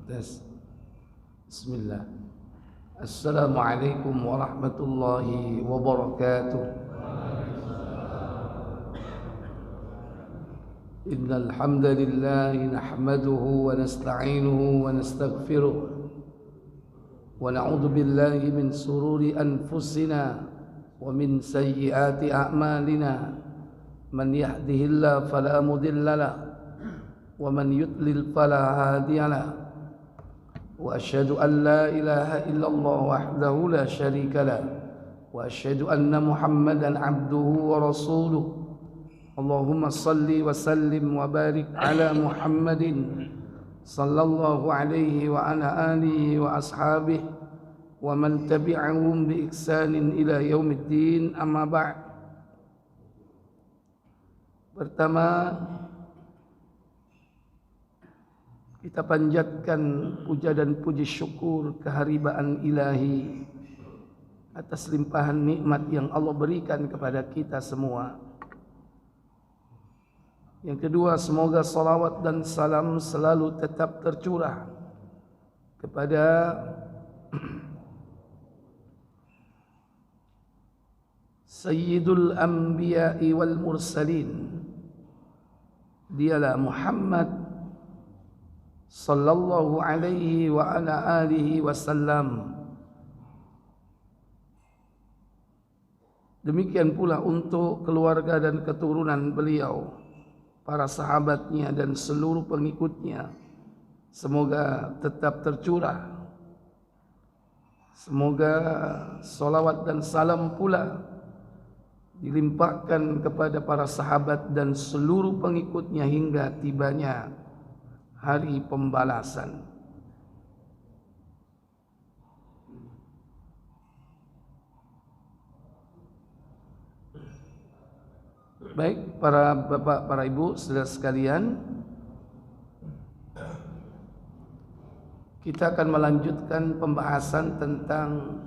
Tes. Bismillah. Assalamualaikum warahmatullahi wabarakatuh. Innal hamdalillah nahmaduhu wa nasta'inuhu wa nastaghfiruh wa na'udzu billahi min sururi anfusina wa min sayyiati a'malina. Man yahdihillahu fala mudilla lahu wa man yudlil fala hadiya lahu. وأشهد أن لا إله إلا الله وحده لا شريك له وأشهد أن محمدا عبده ورسوله. اللهم صل وسلم وبارك على محمد صلى الله عليه وعلى آله وأصحابه ومن تبعهم بإحسان إلى يوم الدين. أما بعد. Pertama, kita panjatkan puja dan puji syukur keharibaan ilahi atas limpahan nikmat yang Allah berikan kepada kita semua. Yang kedua, semoga salawat dan salam selalu tetap tercurah kepada Sayyidul Anbiya'i wal Mursalin. Dialah Muhammad sallallahu alaihi wa ala alihi wasallam. Demikian pula untuk keluarga dan keturunan beliau, para sahabatnya dan seluruh pengikutnya. Semoga tetap tercurah. Semoga salawat dan salam pula dilimpahkan kepada para sahabat dan seluruh pengikutnya hingga tibanya hari pembalasan. Baik, para bapak, para ibu, saudara sekalian, kita akan melanjutkan pembahasan tentang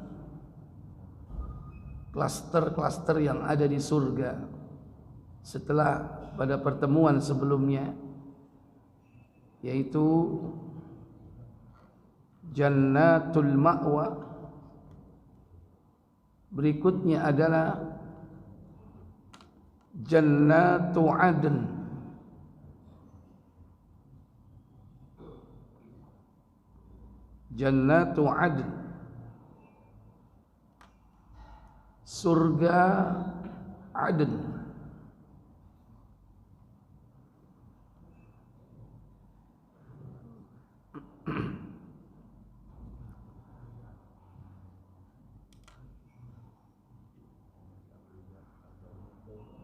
klaster-klaster yang ada di surga setelah pada pertemuan sebelumnya, yaitu Jannatul Ma'wa. Berikutnya adalah Jannatu Adn. Jannatu Adn, surga Adn.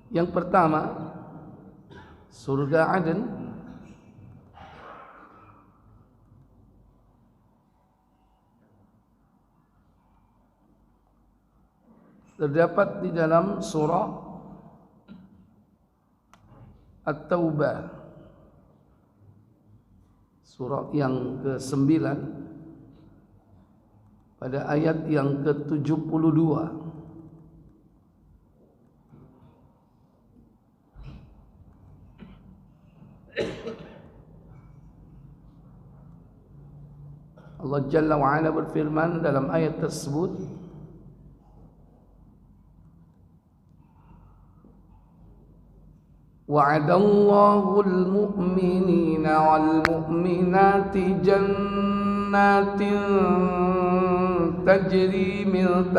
Yang pertama, surga Adn terdapat di dalam surah At-Taubah, surah yang ke-9 pada ayat yang ke-72. Allah Jalla wa'ala berfirman dalam ayat tersebut, wa'adallahu al-mu'minina wal-mu'minati jannatin tajri min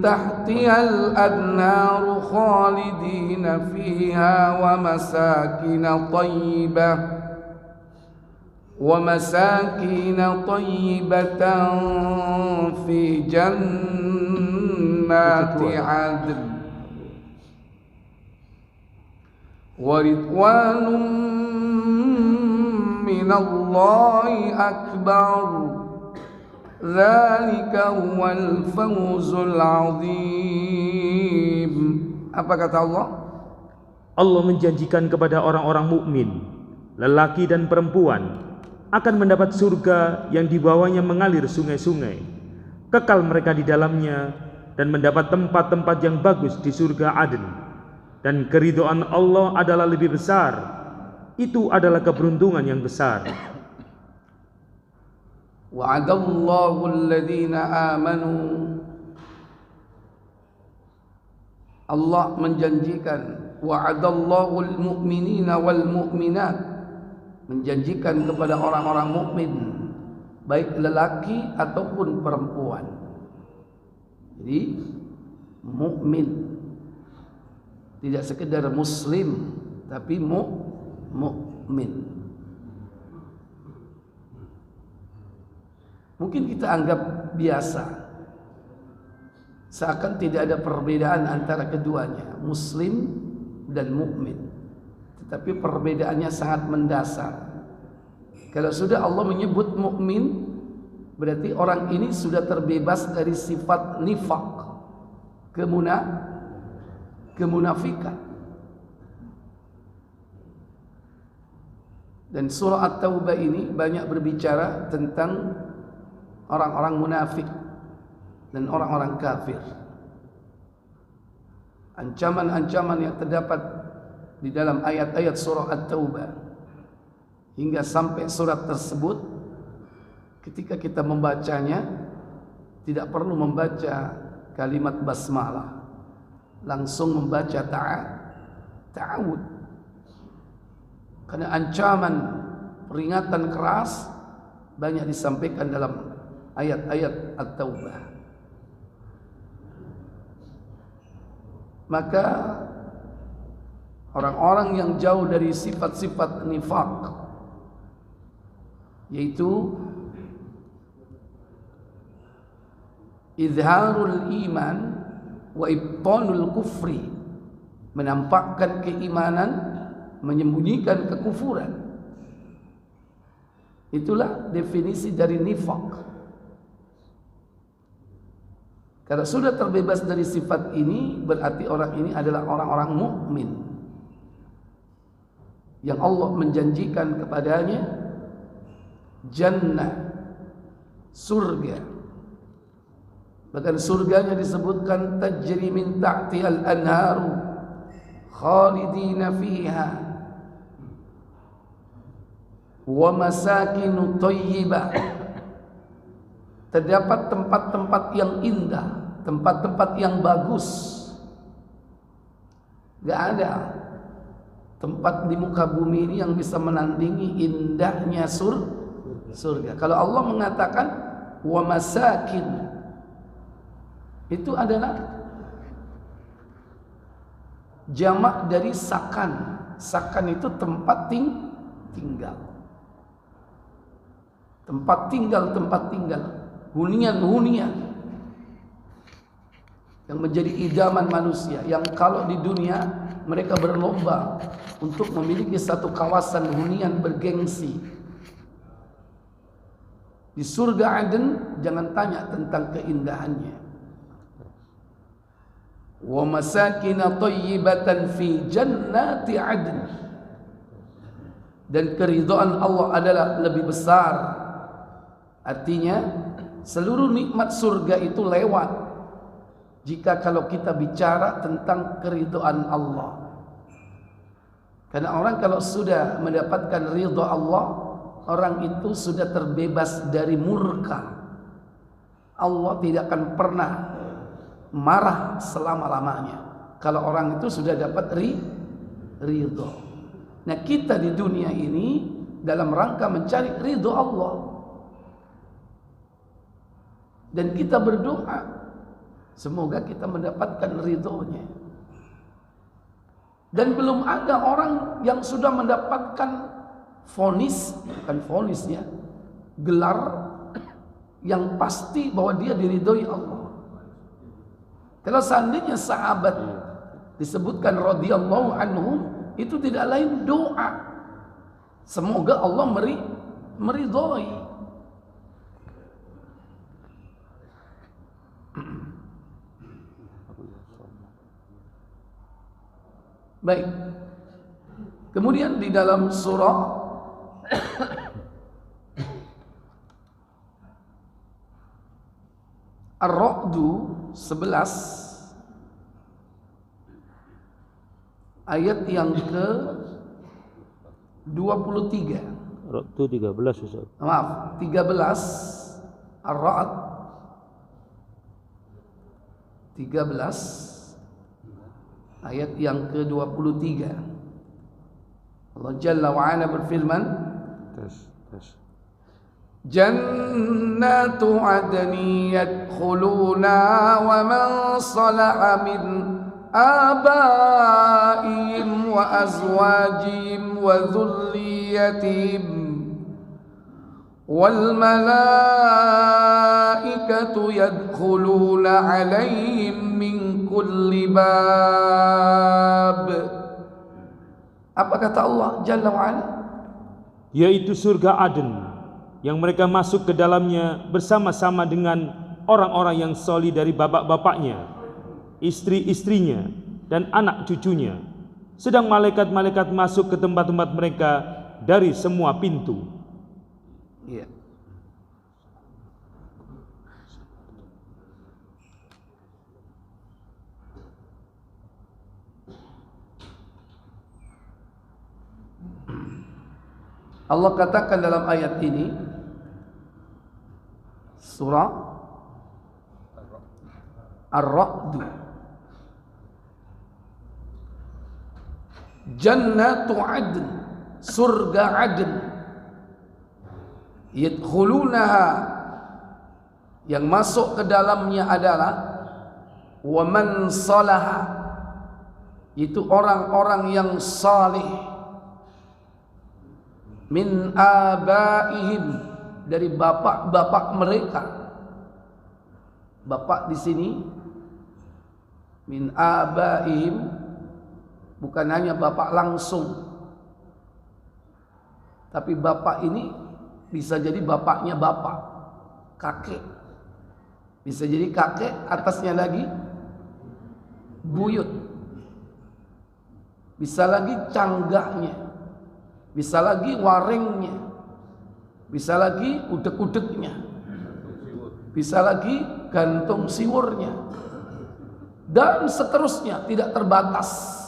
tahtiha al-anharu khalidina fiha wa masakin tayyibatan fi jannati adn wa ridwanun minallahi akbar. Dzalika huwal fawzul azim. Apa kata Allah? Allah menjanjikan kepada orang-orang mukmin, lelaki dan perempuan, akan mendapat surga yang di bawahnya mengalir sungai-sungai. Kekal mereka di dalamnya dan mendapat tempat-tempat yang bagus di surga Aden. Dan keridhaan Allah adalah lebih besar itu adalah keberuntungan yang besar. Wa'adallahu alladhina amanu, Allah menjanjikan, wa'adallahu al-mu'minina wal mu'minat, menjanjikan kepada orang-orang mukmin, baik lelaki ataupun perempuan. Jadi mukmin tidak sekedar muslim, tapi mukmin. Mungkin kita anggap biasa, seakan tidak ada perbedaan antara keduanya, muslim dan mukmin. Tetapi perbedaannya sangat mendasar. Kalau sudah Allah menyebut mukmin, berarti orang ini sudah terbebas dari sifat nifaq, kemunafikan. Dan surah At-Taubah ini banyak berbicara tentang orang-orang munafik dan orang-orang kafir. Ancaman-ancaman yang terdapat di dalam ayat-ayat surah At-Taubah hingga sampai surat tersebut, ketika kita membacanya tidak perlu membaca kalimat basmalah, langsung membaca ta'awud. Karena ancaman, peringatan keras banyak disampaikan dalam ayat-ayat At-Taubah. Maka orang-orang yang jauh dari sifat-sifat nifaq, yaitu izharul iman wa ibtanul kufri, menampakkan keimanan, menyembunyikan kekufuran. Itulah definisi dari nifaq. Kalau sudah terbebas dari sifat ini, berarti orang ini adalah orang-orang mukmin yang Allah menjanjikan kepadanya jannah, surga. Bahkan surganya disebutkan tajri min ta'tihal anharu khalidina fiha wa masakinu thayyibah. Terdapat tempat-tempat yang indah, tempat-tempat yang bagus. Gak ada tempat di muka bumi ini yang bisa menandingi indahnya surga. Kalau Allah mengatakan wa masakin, itu adalah jamak dari sakan. Sakan itu tempat tinggal. Tempat tinggal. Hunian-hunian yang menjadi idaman manusia, yang kalau di dunia mereka berlomba untuk memiliki satu kawasan hunian bergengsi. Di surga Aden jangan tanya tentang keindahannya. Wa masakina thayyibatan fi jannati adn, dan keridhaan Allah adalah lebih besar. Artinya seluruh nikmat surga itu lewat jika kalau kita bicara tentang keridhaan Allah. Karena orang kalau sudah mendapatkan ridha Allah, orang itu sudah terbebas dari murka. Allah tidak akan pernah marah selama-lamanya kalau orang itu sudah dapat ridha. Nah, kita di dunia ini dalam rangka mencari ridha Allah, dan kita berdoa semoga kita mendapatkan ridhonya. Dan belum ada orang yang sudah mendapatkan gelar yang pasti bahwa dia diridhoi Allah. Kalau seandainya sahabat disebutkan radhiyallahu anhum, itu tidak lain doa, semoga Allah meridhoi. Baik. Kemudian di dalam surah Ar-Ra'd 11 ayat yang 23. Itu 13 Ustaz. Maaf, 13 Ar-Ra'd 13 ayat yang ke-23. Allah Jalla wa Ala berfirman, Jannatu adni yadkhuluna wa man salaha min abaihim wa azwajihim wa dhurriyyatihim wal malaikatu yadkhuluna alaihim min kulli bab. Apa kata Allah Jalla wa Ala? Yaitu surga Aden yang mereka masuk ke dalamnya bersama-sama dengan orang-orang yang solih dari bapak-bapaknya, istri-istrinya, dan anak cucunya. Sedang malaikat-malaikat masuk ke tempat-tempat mereka dari semua pintu. Iya. Allah katakan dalam ayat ini, surah Ar-Ra'd, Jannatu Adn, surga Adn, yadkhulunaha, yang masuk ke dalamnya adalah wa man salaha, itu orang-orang yang salih, min abaihim, dari bapak-bapak mereka. Bapak di sini min abaihim bukan hanya bapak langsung, tapi bapak ini bisa jadi bapaknya bapak, kakek. Bisa jadi kakek, atasnya lagi buyut. Bisa lagi canggahnya, bisa lagi waringnya, bisa lagi udek-udeknya, bisa lagi gantung siwurnya, dan seterusnya, tidak terbatas.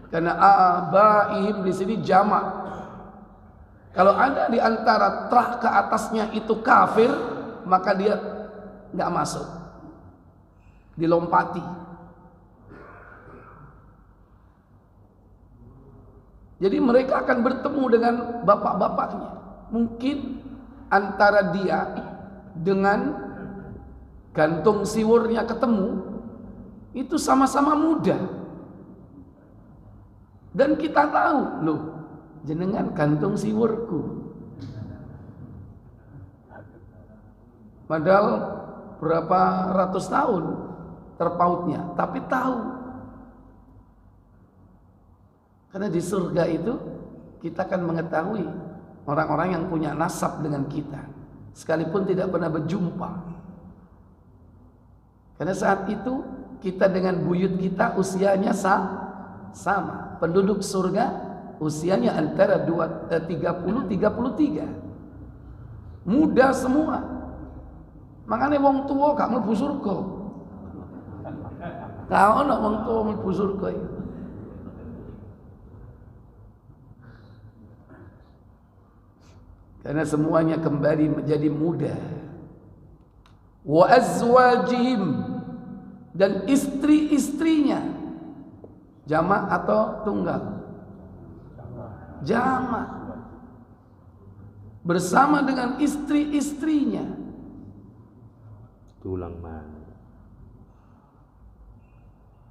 Karena abaihim di sini jamak. Kalau ada di antara trah ke atasnya itu kafir, maka dia nggak masuk, dilompati. Jadi mereka akan bertemu dengan bapak-bapaknya. Mungkin antara dia dengan gantung siwurnya ketemu, itu sama-sama muda. Dan kita tahu, loh, jenengan gantung siwurku. Padahal berapa ratus tahun terpautnya, tapi tahu. Karena di surga itu kita akan mengetahui orang-orang yang punya nasab dengan kita, sekalipun tidak pernah berjumpa. Karena saat itu kita dengan buyut kita usianya sama. Penduduk surga usianya antara 30-33. Muda semua. Makanya wong tua gak mlebu surga. Kau ana wong tua mlebu surga itu. Karena semuanya kembali menjadi muda. Wa azwajihim, dan istri-istrinya. Jamak atau tunggal? Jamak. Bersama dengan istri-istrinya. Tulang mana?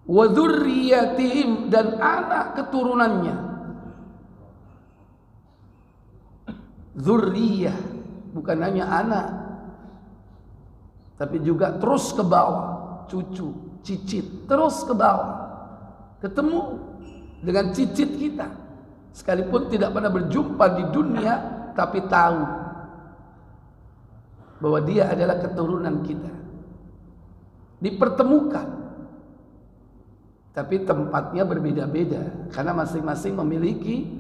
Wa dzurriyyatihim, dan anak keturunannya. Dzurriyyah bukan hanya anak, tapi juga terus ke bawah, cucu, cicit, terus ke bawah. Ketemu dengan cicit kita, sekalipun tidak pernah berjumpa di dunia, tapi tahu bahwa dia adalah keturunan kita. Dipertemukan, tapi tempatnya berbeda-beda, karena masing-masing memiliki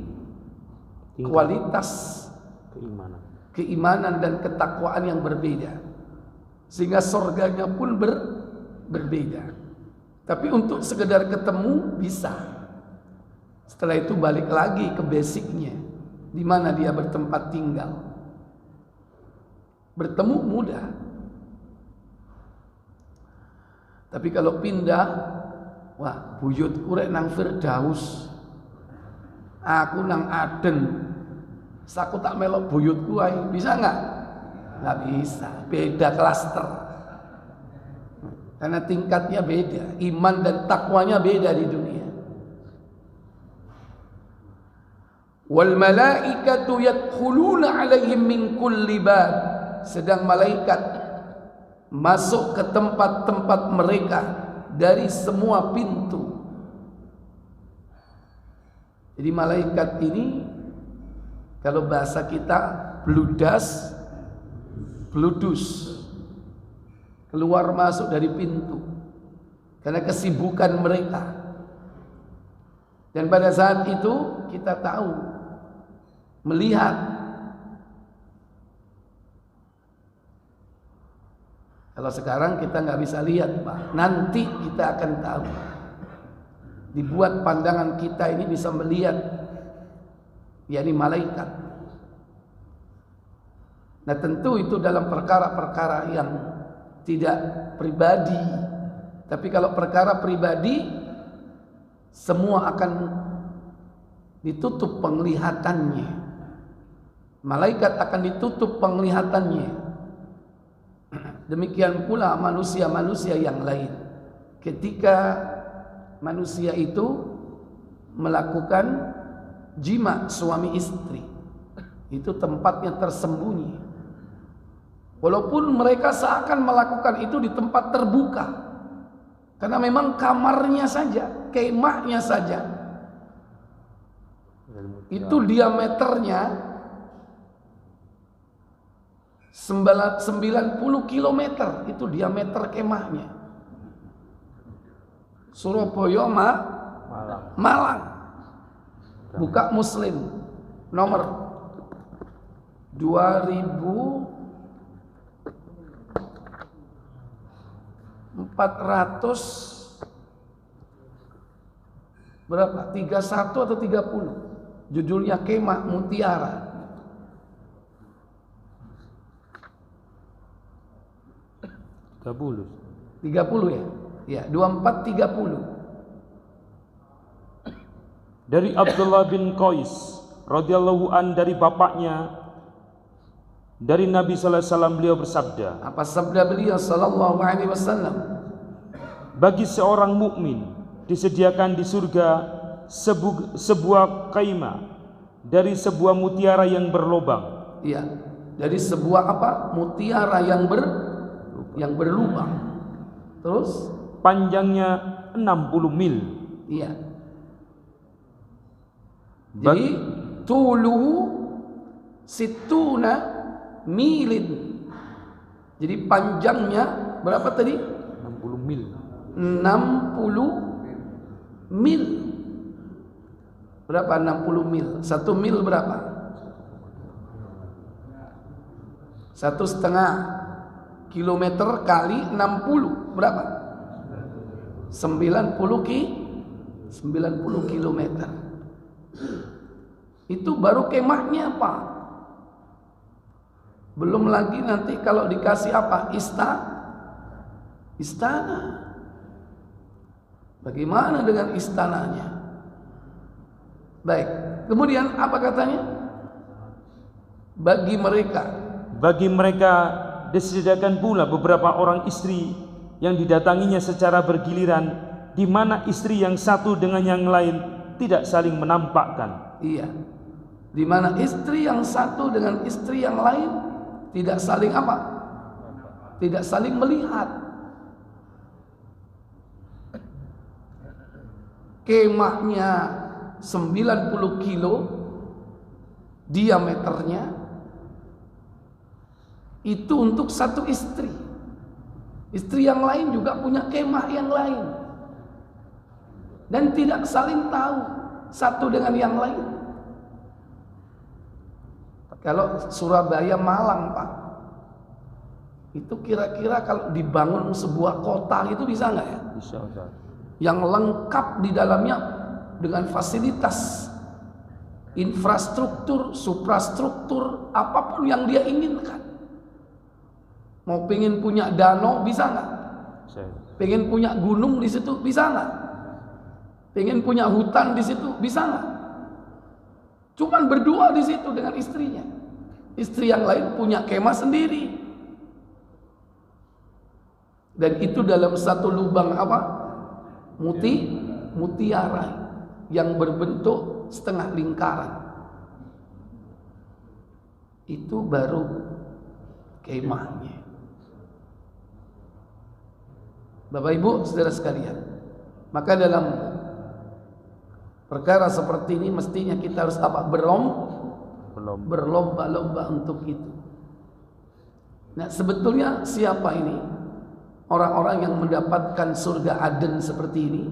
kualitas keimanan dan ketakwaan yang berbeda, sehingga surganya pun berbeda. Tapi untuk sekedar ketemu bisa, Setelah itu balik lagi ke basicnya, di mana dia bertempat tinggal. Bertemu mudah. Tapi kalau pindah, wah, buyutku rek nang Firdaus, aku nang Aden, aku tak melok buyutku ae, bisa nggak? Nggak bisa, beda klaster. Karena tingkatnya beda, iman dan takwanya beda di dunia. Wal malaikatu yadkhuluna 'alaihim min kulli bab. Sedang malaikat masuk ke tempat-tempat mereka dari semua pintu. Jadi malaikat ini kalau bahasa kita bludas, bludus, keluar masuk dari pintu karena kesibukan mereka. Dan pada saat itu kita tahu, melihat. Kalau sekarang kita nggak bisa lihat, Pak. Nanti kita akan tahu. Dibuat pandangan kita ini bisa melihat, yakni malaikat. Nah, tentu itu dalam perkara-perkara yang tidak pribadi. Tapi kalau perkara pribadi, semua akan ditutup penglihatannya. Malaikat akan ditutup penglihatannya. Demikian pula manusia-manusia yang lain. Ketika manusia itu melakukan jima suami istri, itu tempatnya tersembunyi. Walaupun mereka seakan melakukan itu di tempat terbuka, karena memang kamarnya saja, kemahnya saja, itu diameternya 90 km, itu diameter kemahnya. Surabaya Malang. Buka Muslim nomor 2400 berapa? 31 atau 30. Judulnya Kemah Mutiara. 30 ya? Ya, 2430. Dari Abdullah bin Qais radhiyallahu an, dari bapaknya, dari Nabi sallallahu alaihi wasallam, beliau bersabda. Apa sabda beliau sallallahu alaihi wasallam? Bagi seorang mukmin disediakan di surga sebuah kaimah dari sebuah mutiara yang berlubang. Iya, dari sebuah apa? Mutiara yang berlubang. Terus panjangnya 60 mil. Iya. Jadi tuluhu situna milin. Jadi panjangnya berapa tadi? 60 mil. 60 mil. Berapa 60 mil? 1 mil berapa? 1,5 kilometer kali 60 berapa? 90 kilometer. Itu baru kemahnya, Pak. Belum lagi nanti kalau dikasih apa? Istana. Bagaimana dengan istananya? Baik. Kemudian apa katanya? Bagi mereka disediakan pula beberapa orang istri yang didatanginya secara bergiliran, di mana istri yang satu dengan yang lain tidak saling menampakkan. Iya. Di mana istri yang satu dengan istri yang lain tidak saling apa? Tidak saling melihat. Kemahnya 90 kilo diameternya, itu untuk satu istri. Istri yang lain juga punya kemah yang lain, dan tidak saling tahu satu dengan yang lain. Kalau Surabaya Malang, Pak, itu kira-kira kalau dibangun sebuah kota itu bisa nggak ya? Bisa. Yang lengkap di dalamnya dengan fasilitas, infrastruktur, suprastruktur, apapun yang dia inginkan. Mau pengen punya danau bisa nggak? Pengen punya gunung di situ bisa nggak? Pengen punya hutan di situ bisa nggak? Cuman berdua di situ dengan istrinya. Istri yang lain punya kemah sendiri. Dan itu dalam satu lubang apa? Mutiara yang berbentuk setengah lingkaran. Itu baru kemahnya. Bapak Ibu, saudara sekalian, maka dalam perkara seperti ini mestinya kita harus apa? Berlomba-lomba untuk itu. Nah, sebetulnya siapa ini? Orang-orang yang mendapatkan surga Aden seperti ini.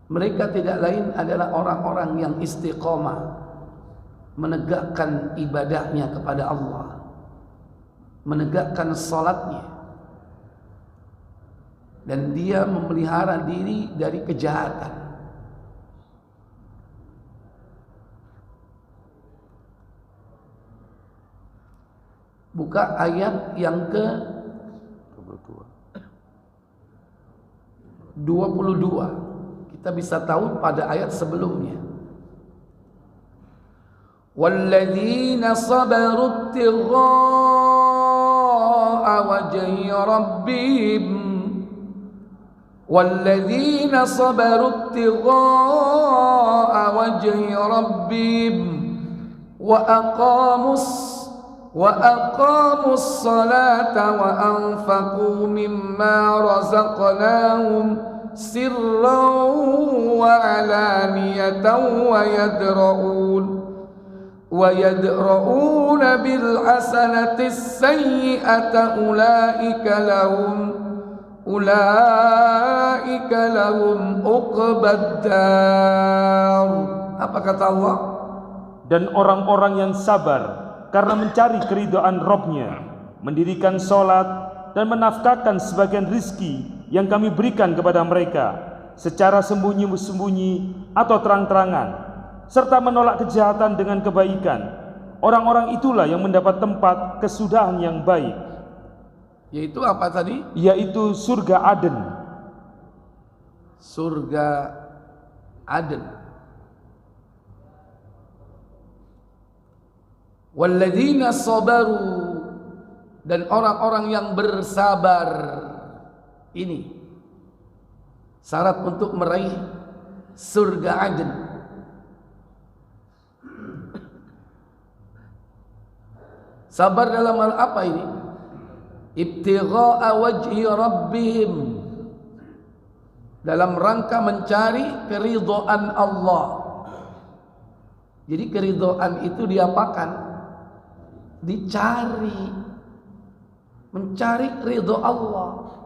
Mereka tidak lain adalah orang-orang yang istiqomah menegakkan ibadahnya kepada Allah, menegakkan salatnya, dan dia memelihara diri dari kejahatan. Buka ayat yang ke 22. Kita bisa tahu pada ayat sebelumnya. Walladzina sabaru ibtigha'a wajhi rabbihim walladzina sabaru ibtigha'a wajhi rabbihim wa aqamus salata wa anfaqu mimma razaqnahum sirran wa alaniyatan wa yadra'una bil hasanati sayyi'ata ulaika lahum uqbad dar. Apa kata Allah? Dan orang-orang yang sabar karena mencari keridhaan Rabb-Nya, mendirikan sholat dan menafkahkan sebagian rizki yang kami berikan kepada mereka secara sembunyi-sembunyi atau terang-terangan, serta menolak kejahatan dengan kebaikan. Orang-orang itulah yang mendapat tempat kesudahan yang baik. Yaitu apa tadi? Yaitu surga Aden. Surga Aden. Walladzina sabaru, dan orang-orang yang bersabar. Ini syarat untuk meraih surga Aden. Sabar dalam hal apa ini? Ibtigha'a wajhi rabbihim, dalam rangka mencari keridhaan Allah. Jadi keridhaan itu diapakan? Dicari, mencari ridho Allah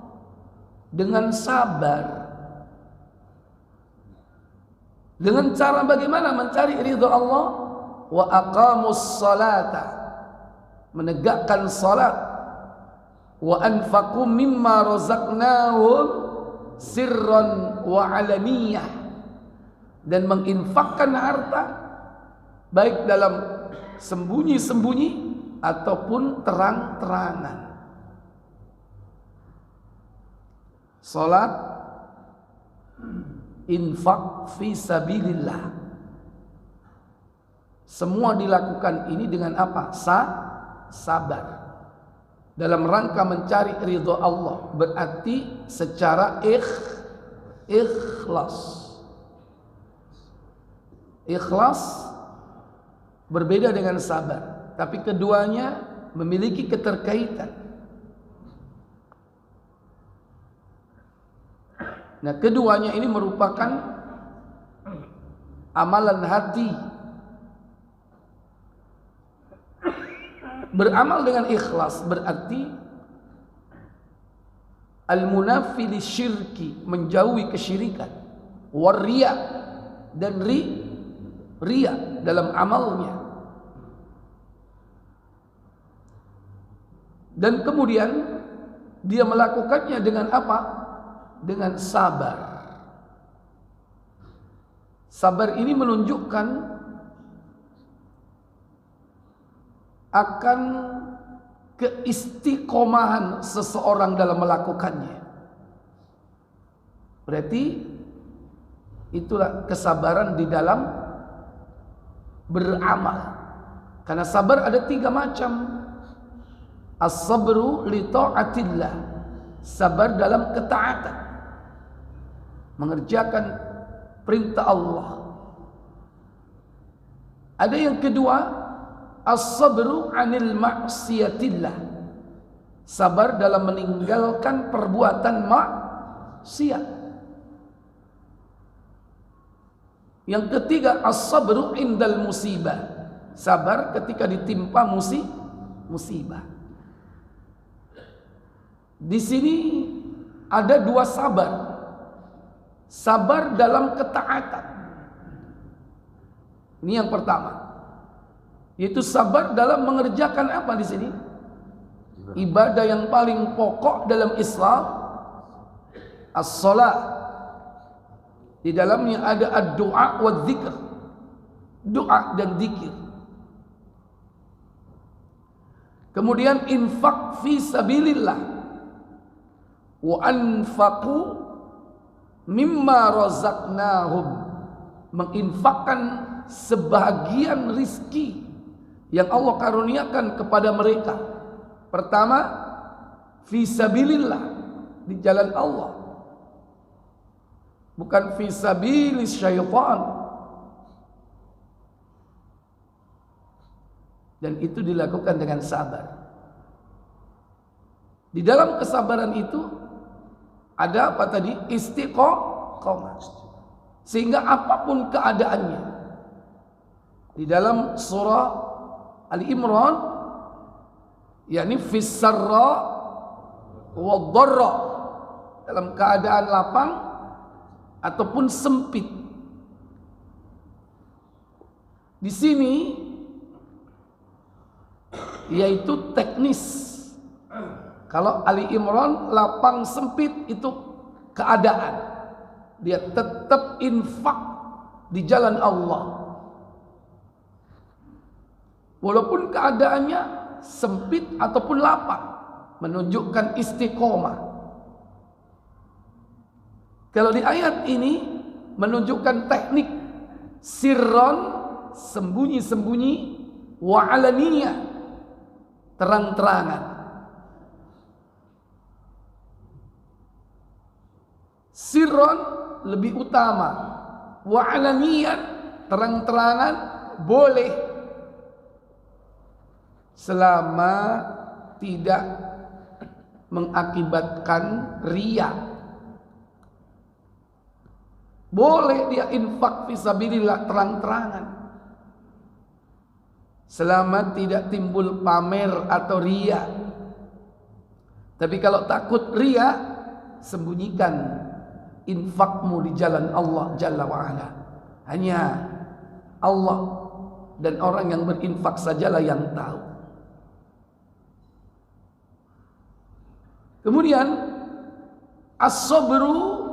dengan sabar. Dengan cara bagaimana mencari ridho Allah? Wa aqamus salata, menegakkan salat. Wa anfaqu mimma razaqnahum sirran wa alaniyah, dan menginfakkan harta baik dalam sembunyi-sembunyi ataupun terang-terangan. Salat, infak fi sabilillah, semua dilakukan ini dengan apa? Sabar, dalam rangka mencari ridho Allah. Berarti secara ikhlas. Ikhlas berbeda dengan sabar, tapi keduanya memiliki keterkaitan. Nah, keduanya ini merupakan amalan hati. Beramal dengan ikhlas berarti al-munafi lisyirki, menjauhi kesyirikan, warriya, dan riya dalam amalnya. Dan kemudian dia melakukannya dengan apa? dengan sabar. Sabar ini menunjukkan akan keistiqomahan seseorang dalam melakukannya. Berarti itulah kesabaran di dalam beramal. Karena sabar ada 3 macam. As-sabru li ta'atillah, sabar dalam ketaatan, mengerjakan perintah Allah. Ada yang kedua, as-sabru 'anil ma'siyatillah, sabar dalam meninggalkan perbuatan maksiat. Yang ketiga, as-sabru 'indal musibah, sabar ketika ditimpa musibah. Di sini ada 2 sabar. Sabar dalam ketaatan. Ini yang pertama. Yaitu sabar dalam mengerjakan apa di sini? Ibadah yang paling pokok dalam Islam, as-shalah. Di dalamnya ada ad-du'a wa dzikr. Doa dan zikir. Kemudian infak fi sabilillah. Wa anfaqu mimma razaqnahum, menginfakkan sebahagian rizki yang Allah karuniakan kepada mereka. Pertama, fi sabilillah, di jalan Allah, bukan fi sabilis syaitan. Dan itu dilakukan dengan sabar. Di dalam kesabaran itu ada apa tadi? Istiqomah. Sehingga apapun keadaannya. Di dalam surah Ali Imran, yakni fis sarra wad dharra, dalam keadaan lapang ataupun sempit. Di sini yaitu teknis. Kalau Ali Imran lapang sempit itu keadaan. Dia tetap infak di jalan Allah. Walaupun keadaannya sempit ataupun lapang, menunjukkan istiqomah. Kalau di ayat ini menunjukkan teknik sirron, sembunyi-sembunyi, wa alaniyah, terang-terangan. Sirron lebih utama, wa alaniyah, terang-terangan boleh, selama tidak mengakibatkan riya. Boleh dia infak fisabilillah terang-terangan, selama tidak timbul pamer atau riya. Tapi kalau takut riya, sembunyikan infakmu di jalan Allah Jalla wa'ala. Hanya Allah dan orang yang berinfak sajalah yang tahu. Kemudian as-sabru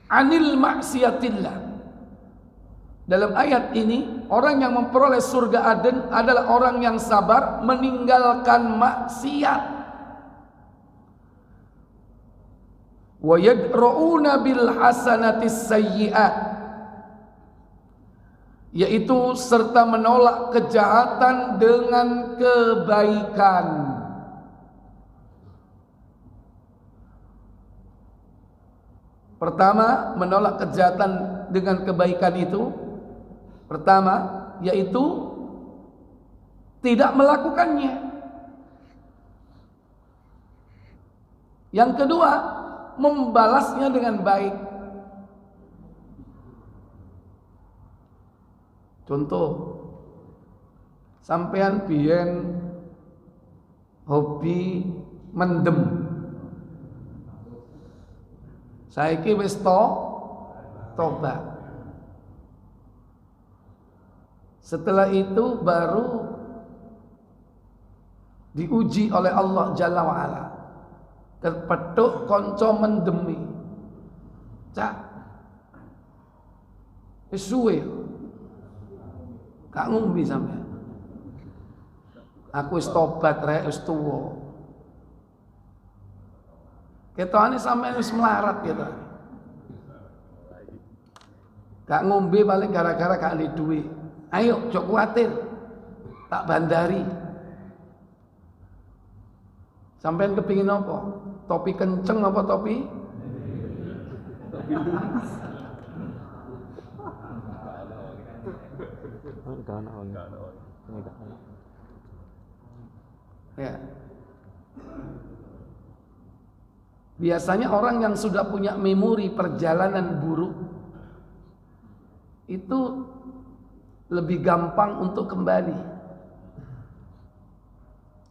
'anil maksiatillah. Dalam ayat ini, orang yang memperoleh surga Aden adalah orang yang sabar meninggalkan maksiat. Wa yadra'una bil hasanatis sayyi'at, yaitu serta menolak kejahatan dengan kebaikan. Pertama, menolak kejahatan dengan kebaikan itu, pertama yaitu tidak melakukannya. Yang kedua, membalasnya dengan baik. Contoh, sampean biyen hobi mendem, saiki wis tobat. Setelah itu baru diuji oleh Allah Jalla wa'ala. kepethuk kanca mendemi. Cak wis suwe gak ngombe sampean. Aku wis tobat rek, wis tuwa. Ketokane sampean wis melarat gitu. Gak ngombe paling gara-gara gak ada duit. Ayo, jok kuatir. Tak bandari. Sampean kepingin apa? Topi kenceng apa topi? Ya. Biasanya orang yang sudah punya memori perjalanan buruk itu lebih gampang untuk kembali.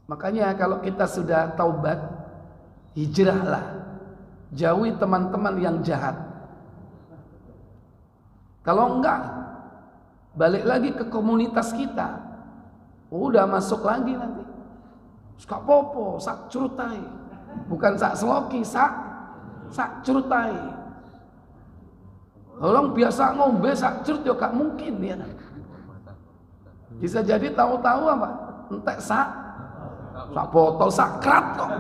Makanya kalau kita sudah taubat, hijrahlah. Jauhi teman-teman yang jahat. Kalau enggak, balik lagi ke komunitas kita. Udah masuk lagi nanti. Sak popo, sak curutai. Bukan sak seloki, sak curutai. Orang biasa ngombe sak curut ya gak mungkin ya. Bisa jadi tahu-tahu apa? Entek sak botol sakrat kok.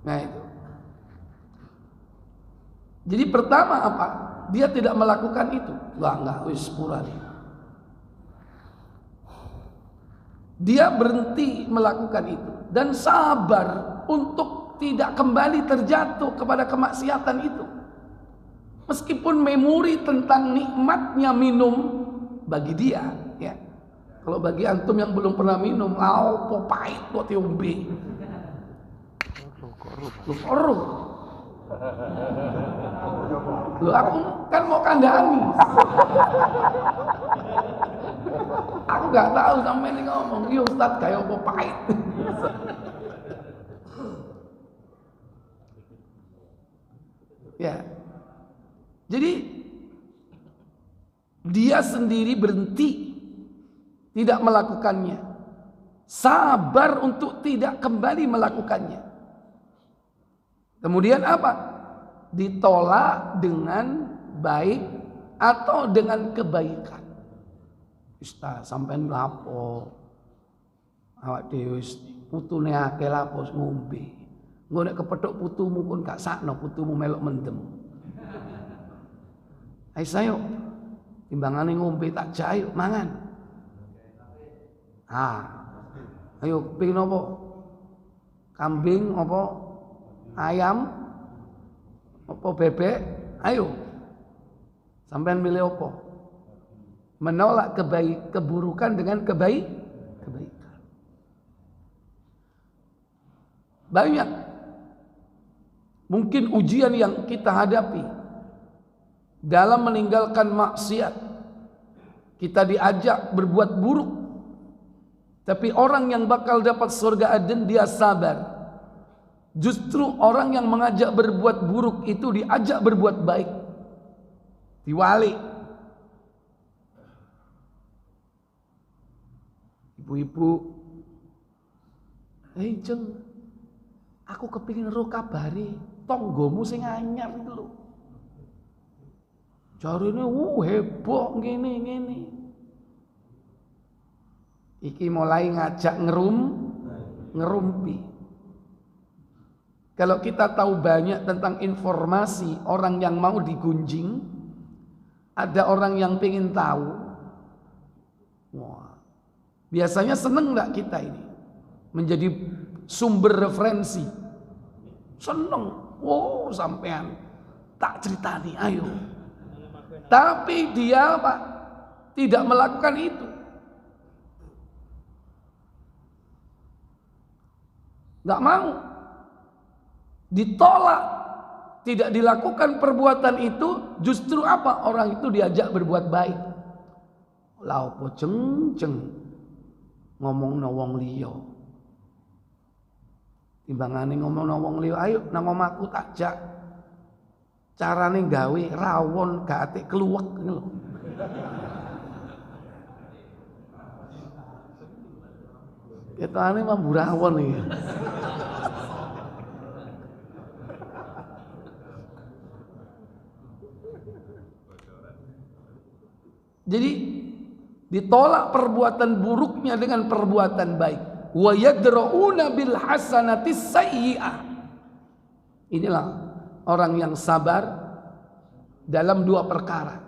Nah itu. Jadi pertama apa? Dia tidak melakukan itu. Enggak wis pura nih. Dia berhenti melakukan itu dan sabar untuk tidak kembali terjatuh kepada kemaksiatan itu. Meskipun memori tentang nikmatnya minum bagi dia, ya. Kalau bagi antum yang belum pernah minum, apa pahit kok diombe. Korup. Loh, aku kan mau kandhani. Aku gak tahu sampai ini ngomong, "Yo Ustaz, kayak apa pahit." Ya. Jadi dia sendiri berhenti tidak melakukannya. Sabar untuk tidak kembali melakukannya. Kemudian apa? Ditolak dengan baik atau dengan kebaikan. Ustaz, sampean lapo? Awak dhewe putune akeh lapo ngombe. Engko nek kepethuk putumu pun gak sakno, putumu melok mendem. Ayo sayo, timbangane ngombe tak jak ayo mangan. Ayo pengin apa? Kambing apa? Ayam? Apa bebek? Ayo. Sampean milih apa? Menolak keburukan dengan kebaikan. Banyak mungkin ujian yang kita hadapi dalam meninggalkan maksiat. Kita diajak berbuat buruk, tapi orang yang bakal dapat surga Aden dia sabar. Justru orang yang mengajak berbuat buruk itu diajak berbuat baik, diwali. Ibu-ibu, jeng, aku kepingin ro kabari tonggomu sing anyar itu lho. Jarine heboh ngene. Iki mulai ngajak ngerumpi. Kalau kita tahu banyak tentang informasi orang yang mau digunjing, ada orang yang pengen tahu. Wah, biasanya seneng nggak kita ini menjadi sumber referensi? Seneng. Oh, sampean tak ceritani, ayo. Tapi dia apa? Tidak melakukan itu. Nggak mau. Ditolak. Tidak dilakukan perbuatan itu. Justru apa? Orang itu diajak berbuat baik. Lah opo jeng ngomongno wong liya. Timbangane ngomongno wong liya, ayo nang omahku tak jak. Carane gawe rawon gak atik keluwek ngono lho. Ketane mah burawon iki. Jadi ditolak perbuatan buruknya dengan perbuatan baik. Wa yadra'una bil hasanati sayyi'ah. Inilah orang yang sabar dalam dua perkara.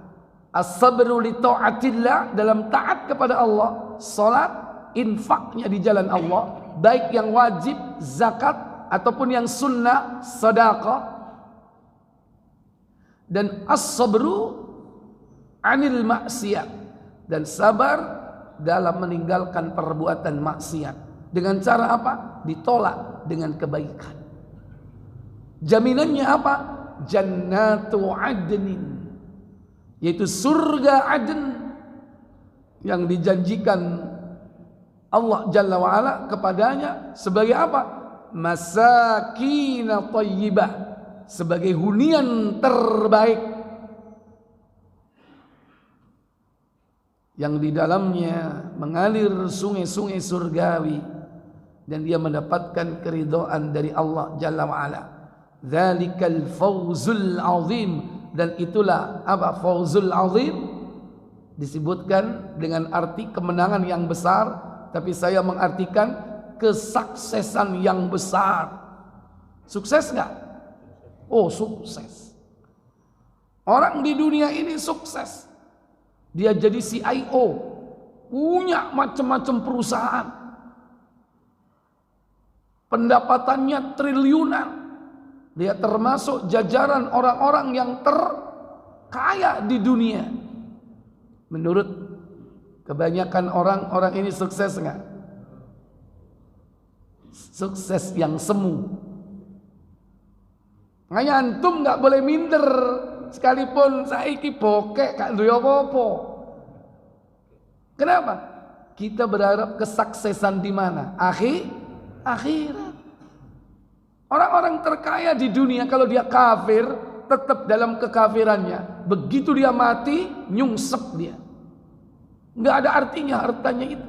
As-sabru li ta'atillah, dalam taat kepada Allah, salat, infaknya di jalan Allah, baik yang wajib, zakat ataupun yang sunnah, sedekah. Dan as-sabru anil maksiat, dan sabar dalam meninggalkan perbuatan maksiat. Dengan cara apa? Ditolak dengan kebaikan. Jaminannya apa? Jannatu adnin, yaitu surga Aden yang dijanjikan Allah Jalla wa'ala kepadanya sebagai apa? Masakina thayyibah, sebagai hunian terbaik yang di dalamnya mengalir sungai-sungai surgawi, dan dia mendapatkan keridhaan dari Allah Jalla wa'ala. Dzalikal fawzul azim, dan itulah apa? Fawzul azim disebutkan dengan arti kemenangan yang besar, tapi saya mengartikan kesuksesan yang besar. Sukses enggak? Oh, sukses. Orang di dunia ini sukses. Dia jadi CIO, punya macam-macam perusahaan, pendapatannya triliunan. Dia termasuk jajaran orang-orang yang terkaya di dunia. Menurut kebanyakan orang ini sukses enggak? Sukses yang semu. Makanya antum enggak boleh minder. Sekalipun saiki bokek gak duwe apa-apa. Kenapa? Kita berharap kesuksesan di mana? Akhirat. Orang-orang terkaya di dunia kalau dia kafir tetap dalam kekafirannya. Begitu dia mati nyungsep dia. Enggak ada artinya hartanya itu.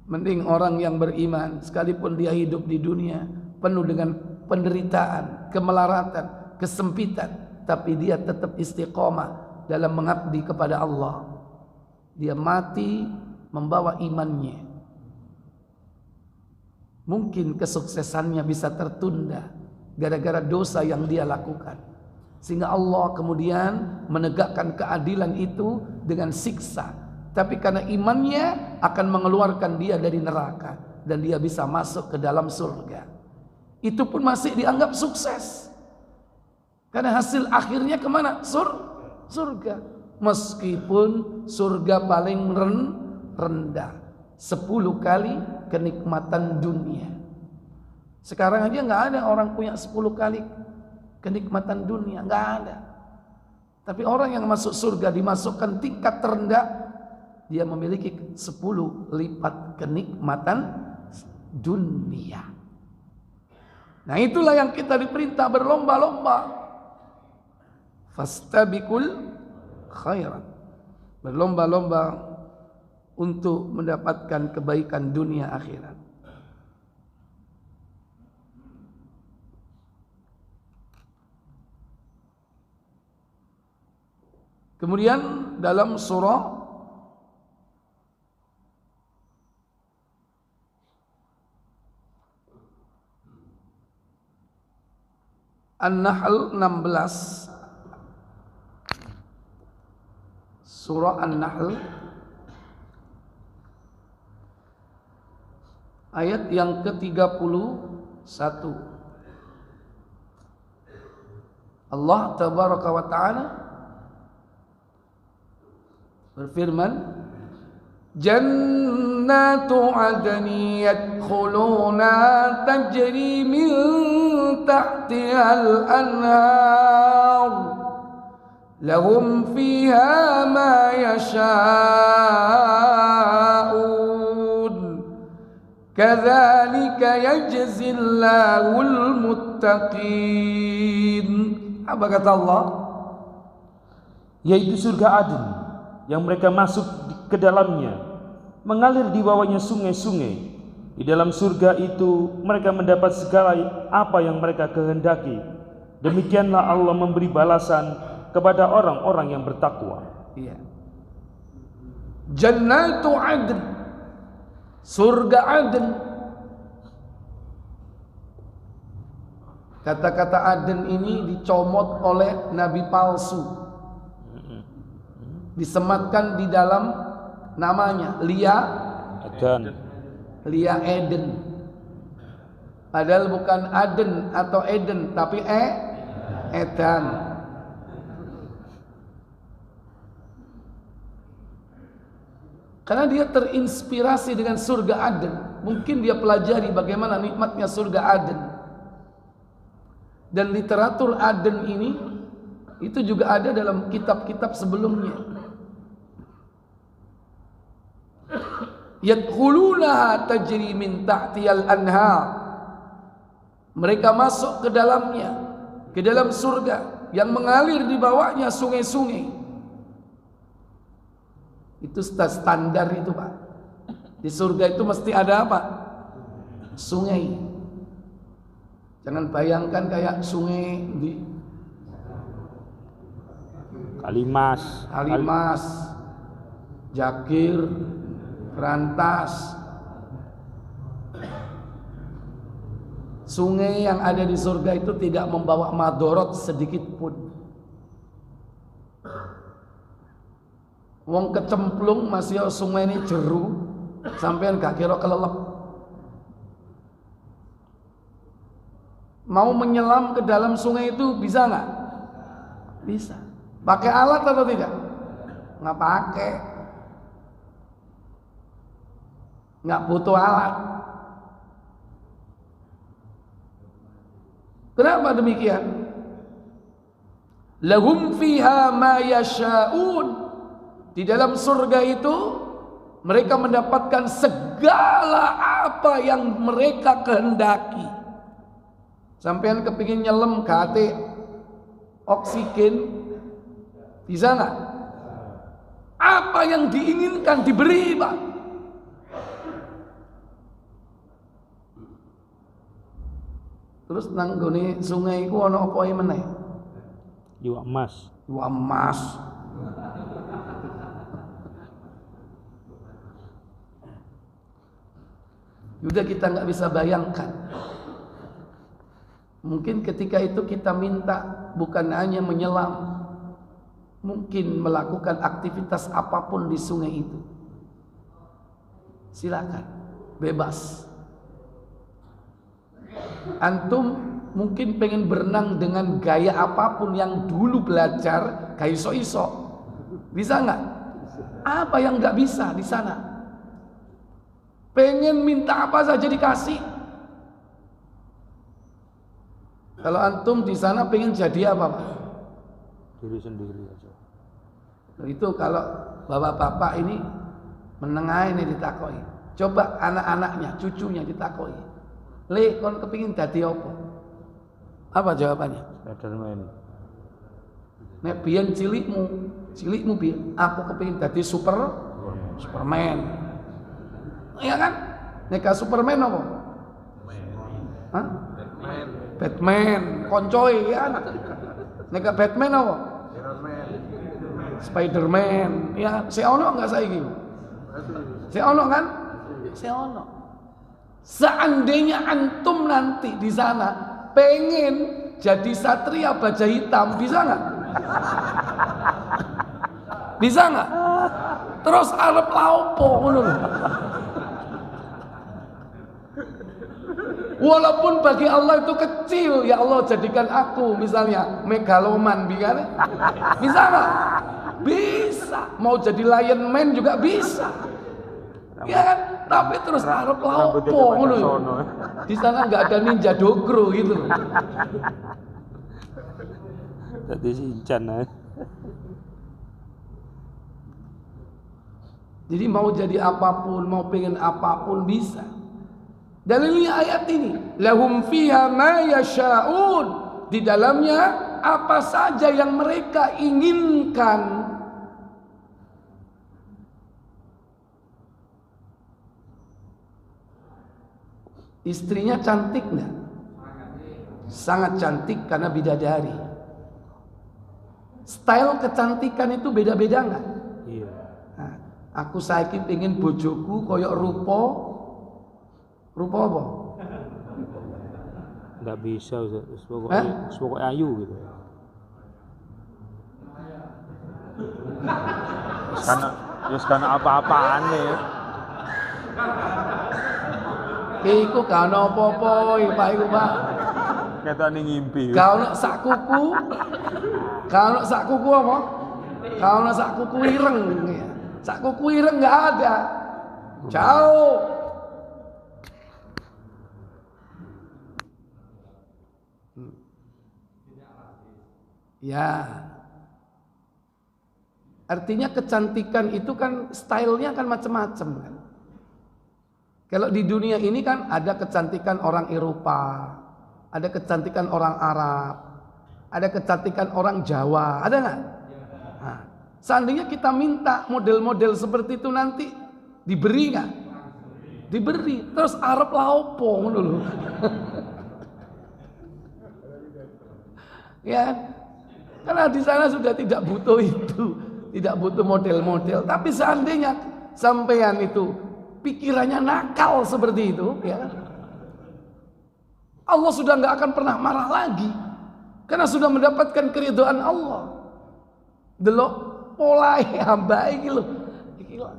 Mending orang yang beriman sekalipun dia hidup di dunia penuh dengan penderitaan, kemelaratan, kesempitan, tapi dia tetap istiqomah dalam mengabdi kepada Allah. Dia mati membawa imannya. Mungkin kesuksesannya bisa tertunda gara-gara dosa yang dia lakukan, sehingga Allah kemudian menegakkan keadilan itu dengan siksa. Tapi karena imannya akan mengeluarkan dia dari neraka dan dia bisa masuk ke dalam surga. Itu pun masih dianggap sukses, karena hasil akhirnya kemana? Surga. Meskipun surga paling rendah 10 kali kenikmatan dunia. Sekarang aja nggak ada orang punya 10 kali kenikmatan dunia, nggak ada. Tapi orang yang masuk surga dimasukkan tingkat terendah, dia memiliki 10 lipat kenikmatan dunia. Nah, itulah yang kita diperintah berlomba-lomba. Fastabiqul khairat. Berlomba-lomba untuk mendapatkan kebaikan dunia akhirat. Kemudian dalam surah An-Nahl 16, surah An-Nahl ayat yang ke-31. Allah tabaraka wa ta'ala berfirman, Jannatu adni yadkhuluna tajri min tahtihal anhar lahum fiha ma yasha'un kadzalika yajzillahul muttaqin. Apa kata Allah? Yaitu surga Aden yang mereka masuk ke dalamnya mengalir di bawahnya sungai-sungai. Di dalam surga itu mereka mendapat segala apa yang mereka kehendaki. Demikianlah Allah memberi balasan kepada orang-orang yang bertakwa. Iya. Jannatu Adn, surga Adn. Kata-kata Adn ini dicomot oleh nabi palsu, disematkan di dalam namanya Lia Eden. Padahal bukan Aden atau Eden, tapi Edan. Karena dia terinspirasi dengan surga Aden. Mungkin dia pelajari bagaimana nikmatnya surga Aden. Dan literatur Aden ini itu juga ada dalam kitab-kitab sebelumnya. Yadkhulunaha tajri min tahtiyal anhar. Mereka masuk ke dalamnya, ke dalam surga yang mengalir di bawahnya sungai-sungai. Itu standar itu, Pak. Di surga itu mesti ada apa? Sungai. Jangan bayangkan kayak sungai di Kalimas, Jakir, Rantas. Sungai yang ada di surga itu tidak membawa madorot sedikit pun. Wong kecemplung masih sungai ini jeru, sampean gak kira kelelep. Mau menyelam ke dalam sungai itu bisa nggak? Bisa. Pakai alat atau tidak? Nggak pakai. Nggak butuh alat. Kenapa demikian? Lahum fiha ma yasha'un. Di dalam surga itu mereka mendapatkan segala apa yang mereka kehendaki. Sampean kepingin nyelam kate oksigen bisa nggak? Apa yang diinginkan diberi, Pak. Terus nanggone sungai iku ana apa meneh? Iwak emas. Iwak emas. Juga kita nggak bisa bayangkan. Mungkin ketika itu kita minta bukan hanya menyelam, mungkin melakukan aktivitas apapun di sungai itu. Silakan, bebas. Antum mungkin pengen berenang dengan gaya apapun yang dulu belajar, gak iso-iso. Bisa nggak? Apa yang nggak bisa di sana? Pengen minta apa saja dikasih. Kalau antum di sana pengen jadi apa, Pak? Diri sendiri aja. Itu kalau bapak-bapak ini menengah ini ditakoi. Coba anak-anaknya, cucunya ditakoi. Le, kon kepingin dadi apa? Apa jawabannya? Spiderman. Nek biyen cilikmu biyen, aku kepingin dadi Superman. Iya kan? Nek Superman apa? Hah? Batman, koncoy ya. Nek Batman apa? Spiderman. Ya, si ono enggak saiki? Si ono kan? Si ono. Seandainya antum nanti di sana pengen jadi satria baja hitam, bisa nggak? Bisa nggak? Terus arep laopo ngono lho. Walaupun bagi Allah itu kecil, ya Allah jadikan aku misalnya megaloman, bisa nggak? Bisa. Mau jadi Lion Man juga bisa. Ya kan? Tapi terus arep laopo ngono. Di sana nggak ada ninja dogro gitu. Jadi Shinchan. Jadi mau jadi apapun, mau pengen apapun bisa. Dalilnya ayat ini, lahum fiha ma yasha'un. Di dalamnya apa saja yang mereka inginkan. Istrinya cantik enggak? Sangat cantik karena bidadari. Style kecantikan itu beda-beda enggak? Iya. Nah, aku saiki pengen bojoku koyok rupa apa? Enggak bisa, pokoknya ayu gitu. Karena apa-apaan ya. Iku gak ono apa-apa, Pak iku, Pak. Ketane ngimpi. Gak ono sak kuku. Gak ono sak kuku apa? Gak ono sak kuku ireng. Sak kuku ireng gak ada. Jauh. Ya. Artinya kecantikan itu kan stylenya kan macam-macam kan. Kalau di dunia ini kan ada kecantikan orang Eropa, ada kecantikan orang Arab, ada kecantikan orang Jawa, ada nggak? Nah, seandainya kita minta model-model seperti itu nanti diberi nggak? Diberi. Terus Arab laopo dulu. Ya, karena di sana sudah tidak butuh itu, tidak butuh model-model. Tapi seandainya sampean itu pikirannya nakal seperti itu, ya, Allah sudah nggak akan pernah marah lagi, karena sudah mendapatkan keridhaan Allah. Delok pola hamba iki lho, iki lho.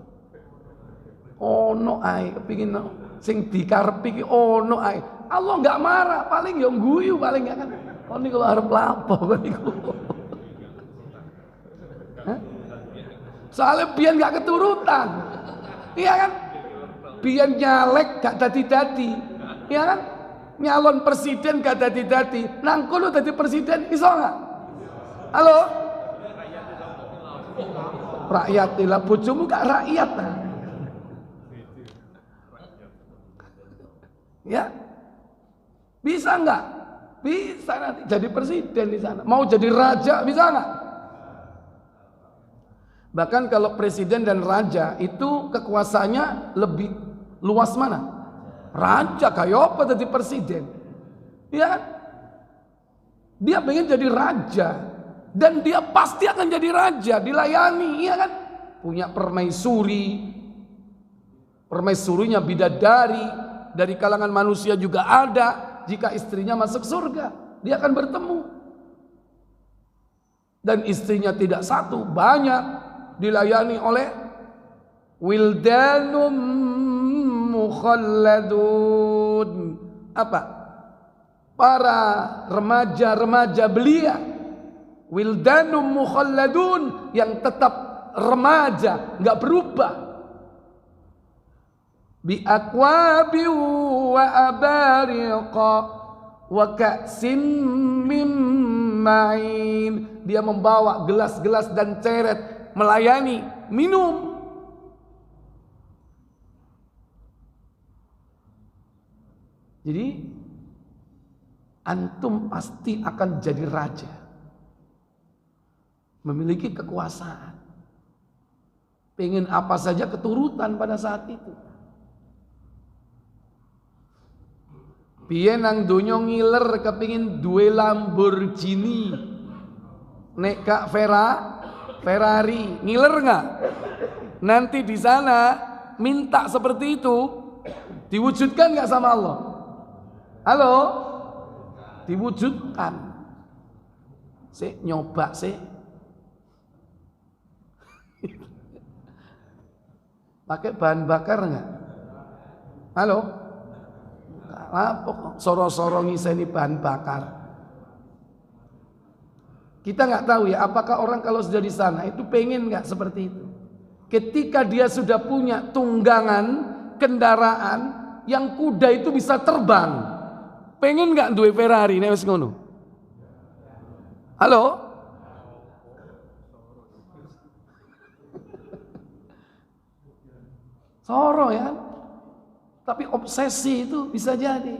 Ono ae kepingin sing dikarepi iki ono ae. Allah nggak marah, paling yo guyu paling nggak kan. Oh niku arep lapo kok niku. Soalnya biar nggak keturutan, iya kan? Biar nyalek gak dadi-dadi, ya kan? Nyalon presiden gak dadi-dadi, nang kono dadi presiden iso gak? Halo? Rakyat lah, bojomu gak rakyat nah. Ya? Bisa nggak? Bisa nanti jadi presiden di sana. Mau jadi raja bisa nggak? Bahkan kalau presiden dan raja itu kekuasaannya lebih luas mana? Raja kayak apa jadi presiden? Ya kan? Dia pengen jadi raja dan dia pasti akan jadi raja, dilayani, ya kan? Punya permaisuri, permaisurinya bidadari, dari kalangan manusia juga ada. Jika istrinya masuk surga, dia akan bertemu. Dan istrinya tidak satu, banyak, dilayani oleh wildanum mukhalladun. Apa? Para remaja-remaja belia. Wildanum mukhalladun, yang tetap remaja, nggak berubah. Bi akwabi wa abariqa wa ka'sin min ma'in. Dia membawa gelas-gelas dan ceret, melayani, minum. Jadi antum pasti akan jadi raja, memiliki kekuasaan, pengen apa saja keturutan pada saat itu. Biyen nang donya ngiler kepingin duwe Lamborghini, nek Kak Ferrari, ngiler nggak? Nanti di sana minta seperti itu, diwujudkan nggak sama Allah? Halo, diwujudkan. Sik nyoba sik. Pakai bahan bakar nggak? Halo. Apa soro-soro ngiseni bahan bakar? Kita nggak tahu ya, apakah orang kalau sudah di sana itu pengen nggak seperti itu? Ketika dia sudah punya tunggangan kendaraan yang kuda itu bisa terbang, pengen nggak duwe Ferrari nek wis ngono? Halo? Soro ya. Tapi obsesi itu bisa jadi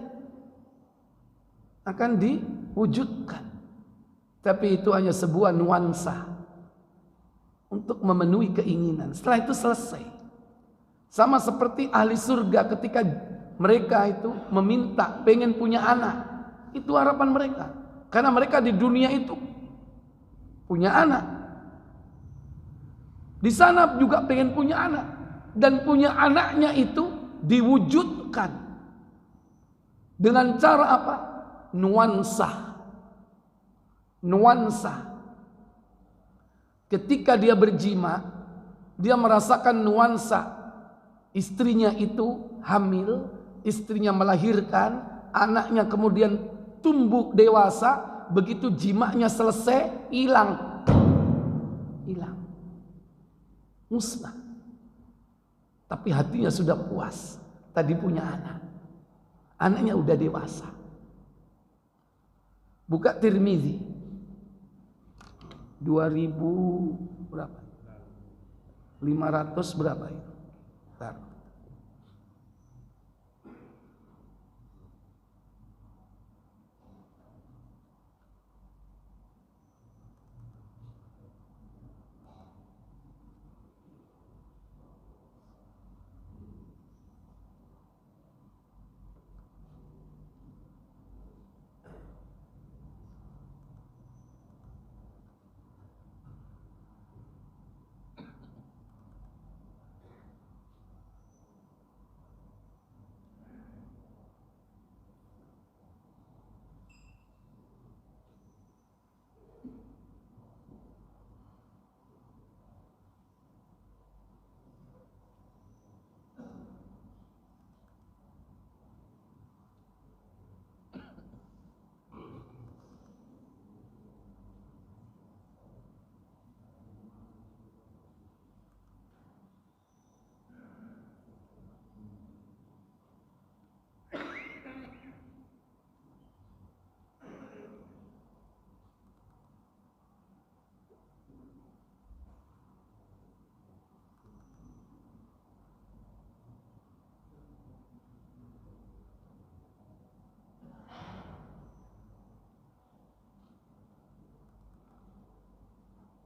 akan diwujudkan. Tapi itu hanya sebuah nuansa untuk memenuhi keinginan. Setelah itu selesai. Sama seperti ahli surga ketika mereka itu meminta pengen punya anak. Itu harapan mereka. Karena mereka di dunia itu punya anak. Di sana juga pengen punya anak. Dan punya anaknya itu diwujudkan dengan cara apa? Nuansa. Ketika dia berjima, dia merasakan nuansa istrinya itu hamil, istrinya melahirkan, anaknya kemudian tumbuh dewasa. Begitu jimanya selesai, hilang, musnah. Tapi hatinya sudah puas. Tadi punya anak, anaknya udah dewasa. Buka Tirmizi 2000 berapa? 500 berapa itu? Bentar.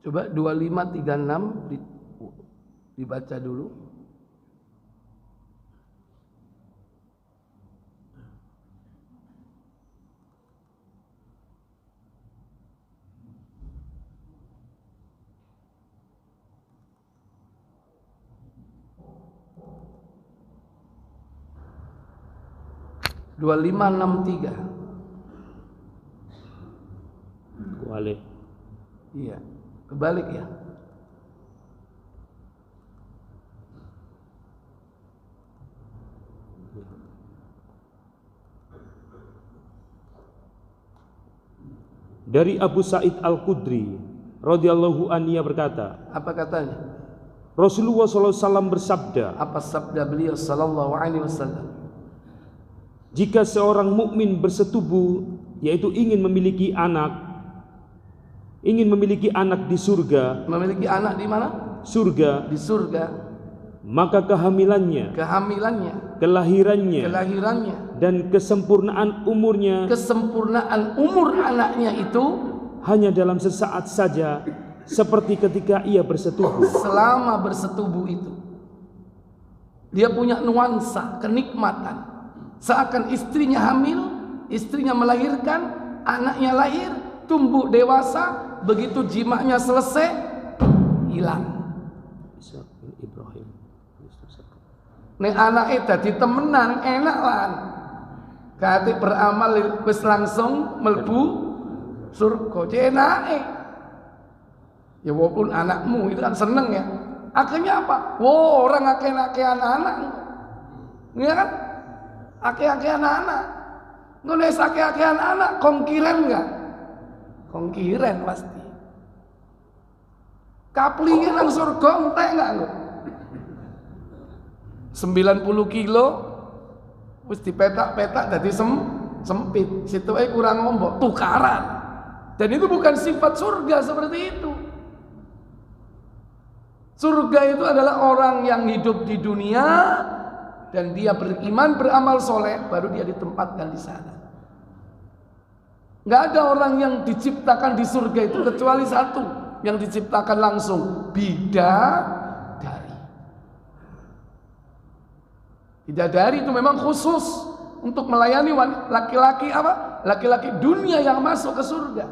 Coba 2536 dibaca dulu. Dua lima enam tiga. Kebalik. Iya. Kebalik ya. Dari Abu Sa'id Al-Khudri radhiyallahu anhu berkata, apa katanya? Rasulullah SAW bersabda, apa sabda beliau sallallahu alaihi wasallam? Jika seorang mukmin bersetubuh, yaitu ingin memiliki anak di surga. Memiliki anak di mana? Surga. Di surga. Maka kehamilannya, kelahirannya, dan kesempurnaan umurnya, umur anaknya itu hanya dalam sesaat saja, seperti ketika ia bersetubuh. Selama bersetubuh itu, dia punya nuansa kenikmatan. Seakan istrinya hamil, istrinya melahirkan, anaknya lahir, tumbuh dewasa. Begitu jimaknya selesai, hilang. Nek anake dadi temenan enak lan. Kate beramal wis langsung mlebu surga. Cenake. Ya walaupun anakmu itu kan seneng ya. Akhirnya apa? Wow, orang akeh-akeh anak-anak. Iya kan? Akeh-akeh anak-anak. Ngono wis akeh-akeh anak-anak kongkiren enggak? Kongkiren pasti. Kaplinge nang surga entek enggak engko? 90 kilo wis dipetak-petak dadi sempit. Situke kurang ombok, tukaran. Dan itu bukan sifat surga seperti itu. Surga itu adalah orang yang hidup di dunia dan dia beriman, beramal soleh, baru dia ditempatkan di sana. Nggak ada orang yang diciptakan di surga itu kecuali satu yang diciptakan langsung, bidadari. Bidadari itu memang khusus untuk melayani laki-laki apa? Laki-laki dunia yang masuk ke surga.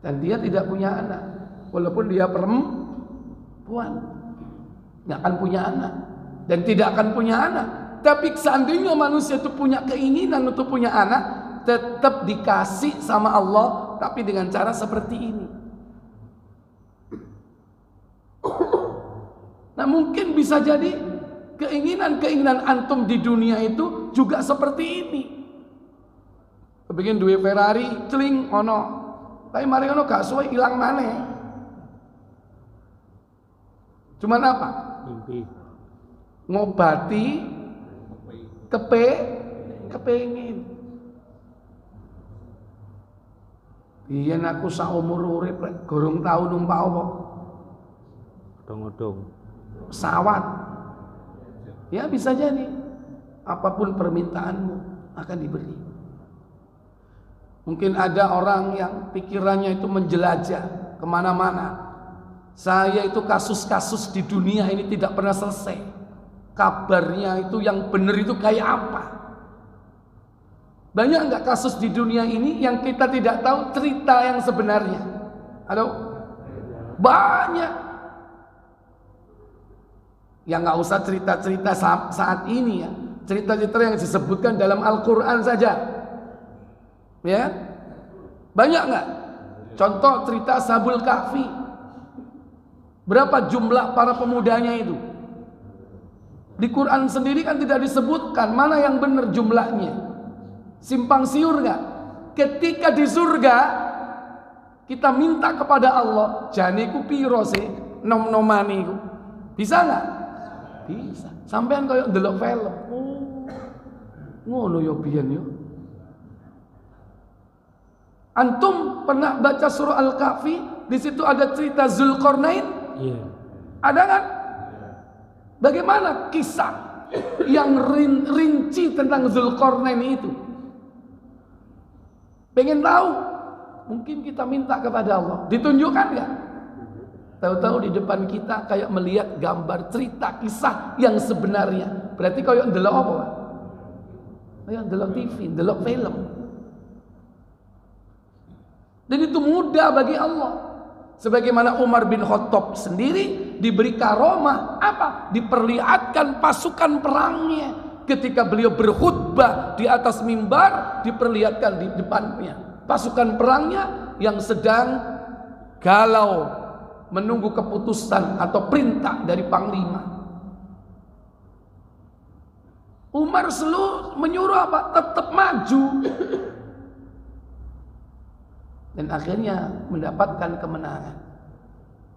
Dan dia tidak punya anak, walaupun dia perempuan, nggak akan punya anak dan tidak akan punya anak. Tapi seandainya manusia itu punya keinginan untuk punya anak, tetap dikasih sama Allah, tapi dengan cara seperti ini. Nah, mungkin bisa jadi keinginan antum di dunia itu juga seperti ini. Kepengin duwe Ferrari, celing ono. Tapi mari ono gak suwe ilang maneh. Cuman apa? Mimpi. Ngobati kepengin. Biyen aku saumur urip gorong tau numpak apa? Odong-odong. Pesawat. Ya bisa jadi apapun permintaanmu akan diberi. Mungkin ada orang yang pikirannya itu menjelajah kemana-mana. Saya itu kasus-kasus di dunia ini tidak pernah selesai. Kabarnya itu yang benar itu kayak apa? Banyak enggak kasus di dunia ini yang kita tidak tahu cerita yang sebenarnya? Halo? Banyak. Ya nggak usah cerita-cerita saat ini ya, cerita-cerita yang disebutkan dalam Al-Quran saja, ya banyak nggak? Contoh cerita Ashabul Kahfi, berapa jumlah para pemudanya itu? Di Quran sendiri kan tidak disebutkan mana yang benar jumlahnya, simpang siur nggak? Ketika di surga kita minta kepada Allah, janiku piro sih nom-nomaniku, bisa nggak? Bisa. Sampean koyo ndelok film. Oh. Ngono yo biyen yo. Antum pernah baca surah Al-Kahfi? Di situ ada cerita Zulkarnain? Iya. Ada kan? Bagaimana kisah yang rinci tentang Zulkarnain itu? Pengen tahu? Mungkin kita minta kepada Allah. Ditunjukkan enggak? Tahu-tahu di depan kita kayak melihat gambar cerita kisah yang sebenarnya. Berarti kayak ndelok apa, Pak? Kayak ndelok TV, ndelok film. Dan itu mudah bagi Allah. Sebagaimana Umar bin Khattab sendiri diberi karomah apa? Diperlihatkan pasukan perangnya. Ketika beliau berkhutbah di atas mimbar, diperlihatkan di depannya pasukan perangnya yang sedang galau menunggu keputusan atau perintah dari panglima. Umar selalu menyuruh apa? Tetap maju. Dan akhirnya mendapatkan kemenangan.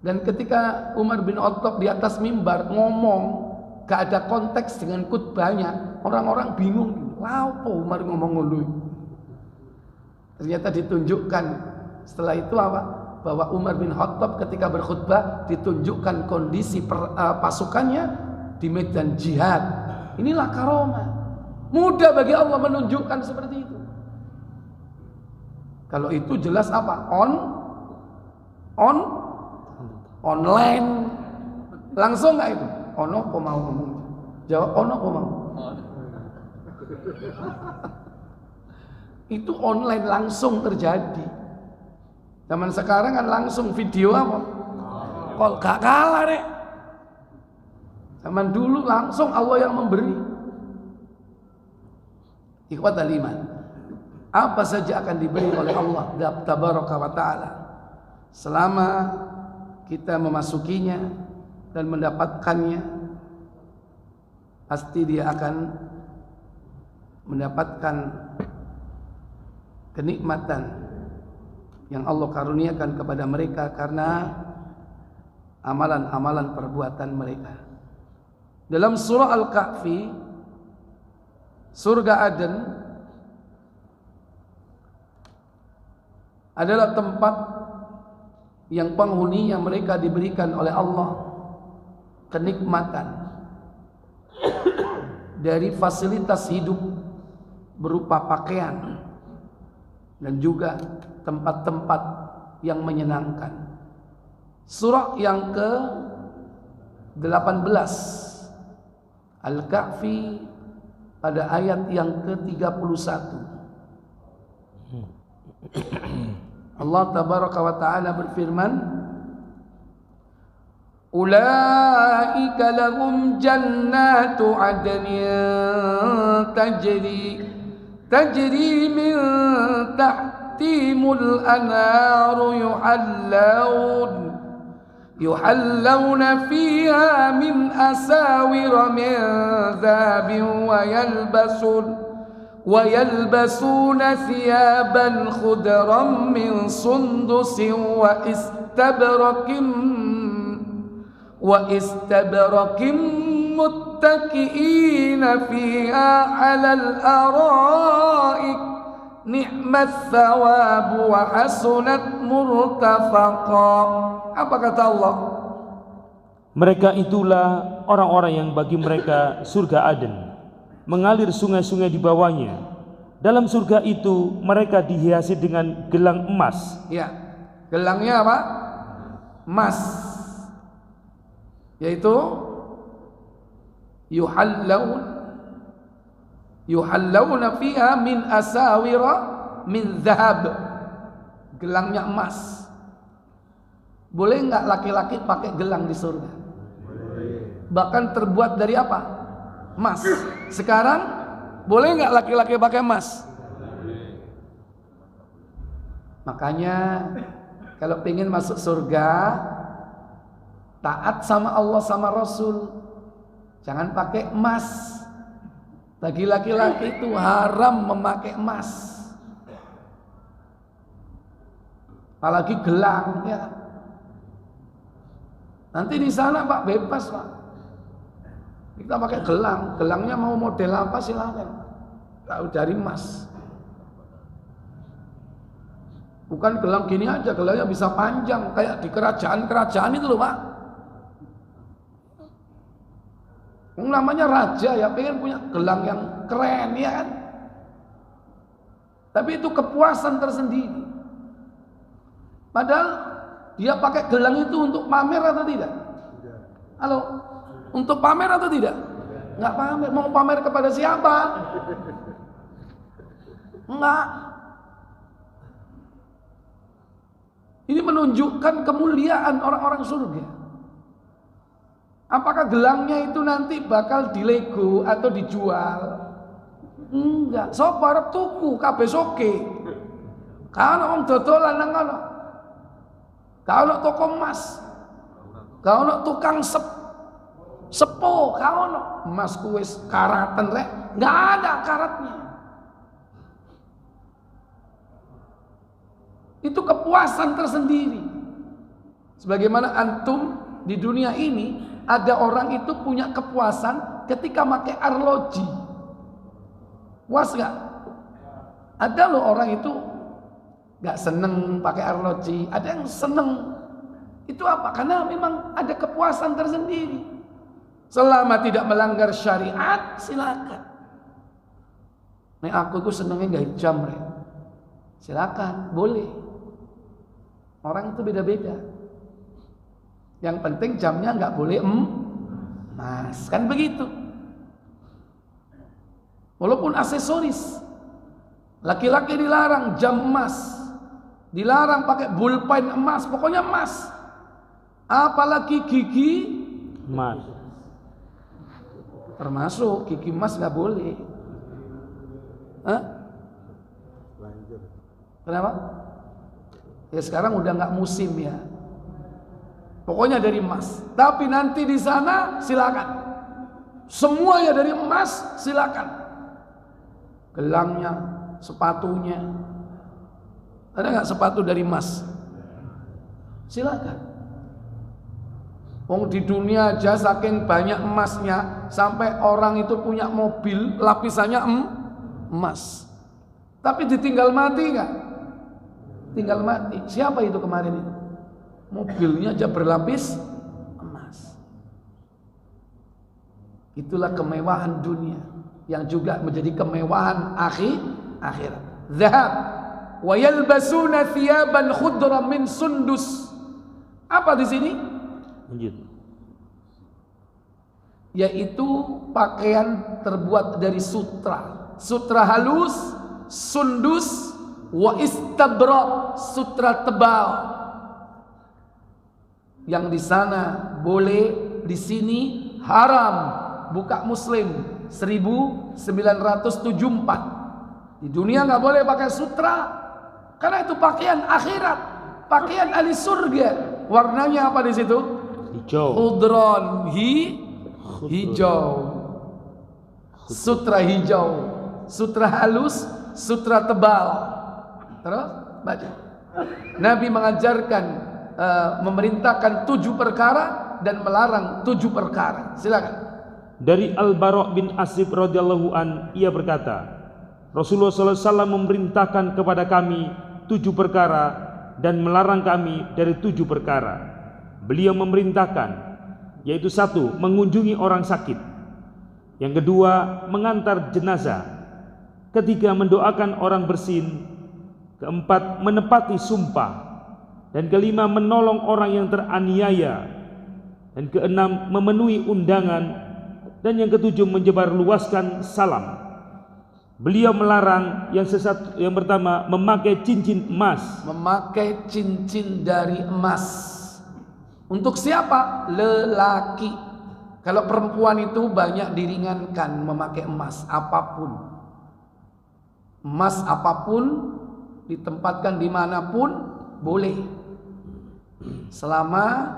Dan ketika Umar bin Khattab di atas mimbar ngomong, gak ada konteks dengan khutbahnya, orang-orang bingung. Apa Umar ngomong ngono? Ternyata ditunjukkan setelah itu apa? Bahwa Umar bin Khattab ketika berkhutbah ditunjukkan kondisi pasukannya di medan jihad. Inilah karomah. Mudah bagi Allah menunjukkan seperti itu. Kalau itu jelas apa? Online. Langsung nggak itu? Ono kok mau ngomong? Jawab ono kok mau? Itu online langsung terjadi. Zaman sekarang kan langsung video apa? Kok gak kalah deh. Zaman dulu langsung Allah yang memberi. Ikhwatal iman, apa saja akan diberi oleh Allah tabaraka wa ta'ala selama kita memasukinya dan mendapatkannya, pasti dia akan mendapatkan kenikmatan yang Allah karuniakan kepada mereka karena amalan-amalan perbuatan mereka. Dalam surah Al-Kahfi, surga Aden adalah tempat yang penghuni yang mereka diberikan oleh Allah kenikmatan dari fasilitas hidup berupa pakaian dan juga tempat-tempat yang menyenangkan. Surah yang Al-Kahfi pada ayat yang ke-31. Allah tabaraka wa ta'ala berfirman, ulaika lahum jannatu adnin tajri min tahtihimul anharu yuhallawna fiha min asawira min dhahabin ويلبسون ثيابا خضرا من سندس واستبرق متكئين فيها على الأرائك نعم الثواب وحسنت مرتفقا. Apa kata Allah? Mereka itulah orang-orang yang bagi mereka surga Aden, mengalir sungai-sungai di bawahnya. Dalam surga itu mereka dihiasi dengan gelang emas. Ya, gelangnya apa? Emas. Yaitu yuhallawna fiha min asawira min dhahab. Gelangnya emas. Boleh enggak laki-laki pakai gelang di surga? Boleh. Bahkan terbuat dari apa? Emas. Sekarang boleh nggak laki-laki pakai emas? Makanya kalau pengen masuk surga, taat sama Allah sama Rasul, jangan pakai emas. Bagi laki-laki itu haram memakai emas, apalagi gelang ya. Nanti di sana Pak bebas Pak. Kita pakai gelang, gelangnya mau model apa silakan. Kalau dari emas. Bukan gelang gini aja, gelangnya bisa panjang kayak di kerajaan-kerajaan itu loh, Pak. Namanya raja ya, pengen punya gelang yang keren ya kan. Tapi itu kepuasan tersendiri. Padahal dia pakai gelang itu untuk pamer atau tidak? Halo? Untuk pamer atau tidak? Enggak pamer. Mau pamer kepada siapa? Enggak. Ini menunjukkan kemuliaan orang-orang surga. Apakah gelangnya itu nanti bakal dilego atau dijual? Enggak. Sapa arep tuku kabeh soge. Kana wong dodolan nang kono. Kana toko emas. Kana tukang sepo kaono emas kuwis karatan rek, nggak ada karatnya. Itu kepuasan tersendiri. Sebagaimana antum di dunia ini ada orang itu punya kepuasan ketika pakai arloji. Puas nggak? Ada loh orang itu nggak seneng pakai arloji, ada yang seneng. Itu apa? Karena memang ada kepuasan tersendiri. Selama tidak melanggar syariat, silakan. Nek aku itu senengnya gak jam, silakan, boleh. Orang itu beda-beda. Yang penting jamnya nggak boleh emas, kan begitu. Walaupun aksesoris, laki-laki dilarang jam emas, dilarang pakai pulpen emas, pokoknya emas. Apalagi gigi emas. Termasuk gigi emas nggak boleh. Hah? Kenapa? Ya sekarang udah nggak musim ya. Pokoknya dari emas. Tapi nanti di sana silakan. Semua ya dari emas silakan. Gelangnya, sepatunya. Ada nggak sepatu dari emas? Silakan. Wong di dunia aja saking banyak emasnya sampai orang itu punya mobil lapisannya emas. Tapi ditinggal mati enggak? Tinggal mati. Siapa itu kemarin itu? Mobilnya aja berlapis emas. Itulah kemewahan dunia yang juga menjadi kemewahan akhirat. Zahab wa yalbasuna thiyaban khudran min sundus. Apa di sini? Lanjut. yaitu pakaian terbuat dari sutra. Sutra halus, sundus, wa istabrak, sutra tebal. Yang di sana boleh, di sini haram. Buka Muslim 1974. Di dunia nggak boleh pakai sutra, karena itu pakaian akhirat, pakaian ahli surga. Warnanya apa di situ? Hijau. Khudron, hijau. Sutra hijau, sutra halus, sutra tebal. Terus baca. Nabi mengajarkan, memerintahkan 7 perkara dan melarang 7 perkara. Silakan. Dari Al-Bara' bin Azib radhiyallahu an, ia berkata, Rasulullah SAW memerintahkan kepada kami 7 perkara dan melarang kami dari 7 perkara. Beliau memerintahkan, yaitu 1, mengunjungi orang sakit. Yang kedua, mengantar jenazah. Ketiga, mendoakan orang bersin. Keempat, menepati sumpah. Dan kelima, menolong orang yang teraniaya. Dan keenam, memenuhi undangan. Dan yang ketujuh, menyebarluaskan salam. Beliau melarang yang pertama, memakai cincin emas. Memakai cincin dari emas. Untuk siapa? Lelaki. Kalau perempuan itu banyak diringankan memakai emas apapun. Emas apapun ditempatkan dimanapun boleh, selama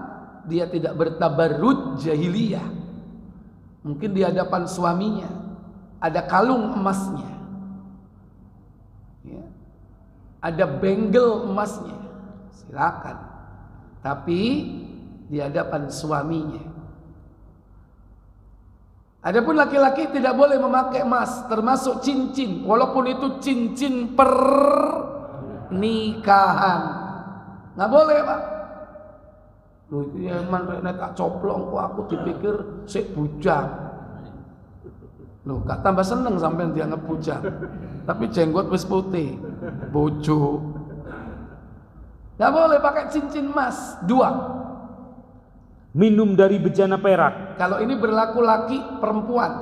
dia tidak bertabarruj jahiliyah. Mungkin di hadapan suaminya ada kalung emasnya, ya, ada bengkel emasnya, silakan. Tapi di hadapan suaminya. Adapun laki-laki tidak boleh memakai emas, termasuk cincin, walaupun itu cincin pernikahan, nggak boleh, Pak. Loh, itu ya man tak coplong kok, aku dipikir sik bujang. Loh, gak tambah seneng sampai dianggap bujang. Tapi jenggot wis putih, bojo. Gak boleh pakai cincin emas. 2, minum dari bejana perak. kalau ini berlaku laki perempuan,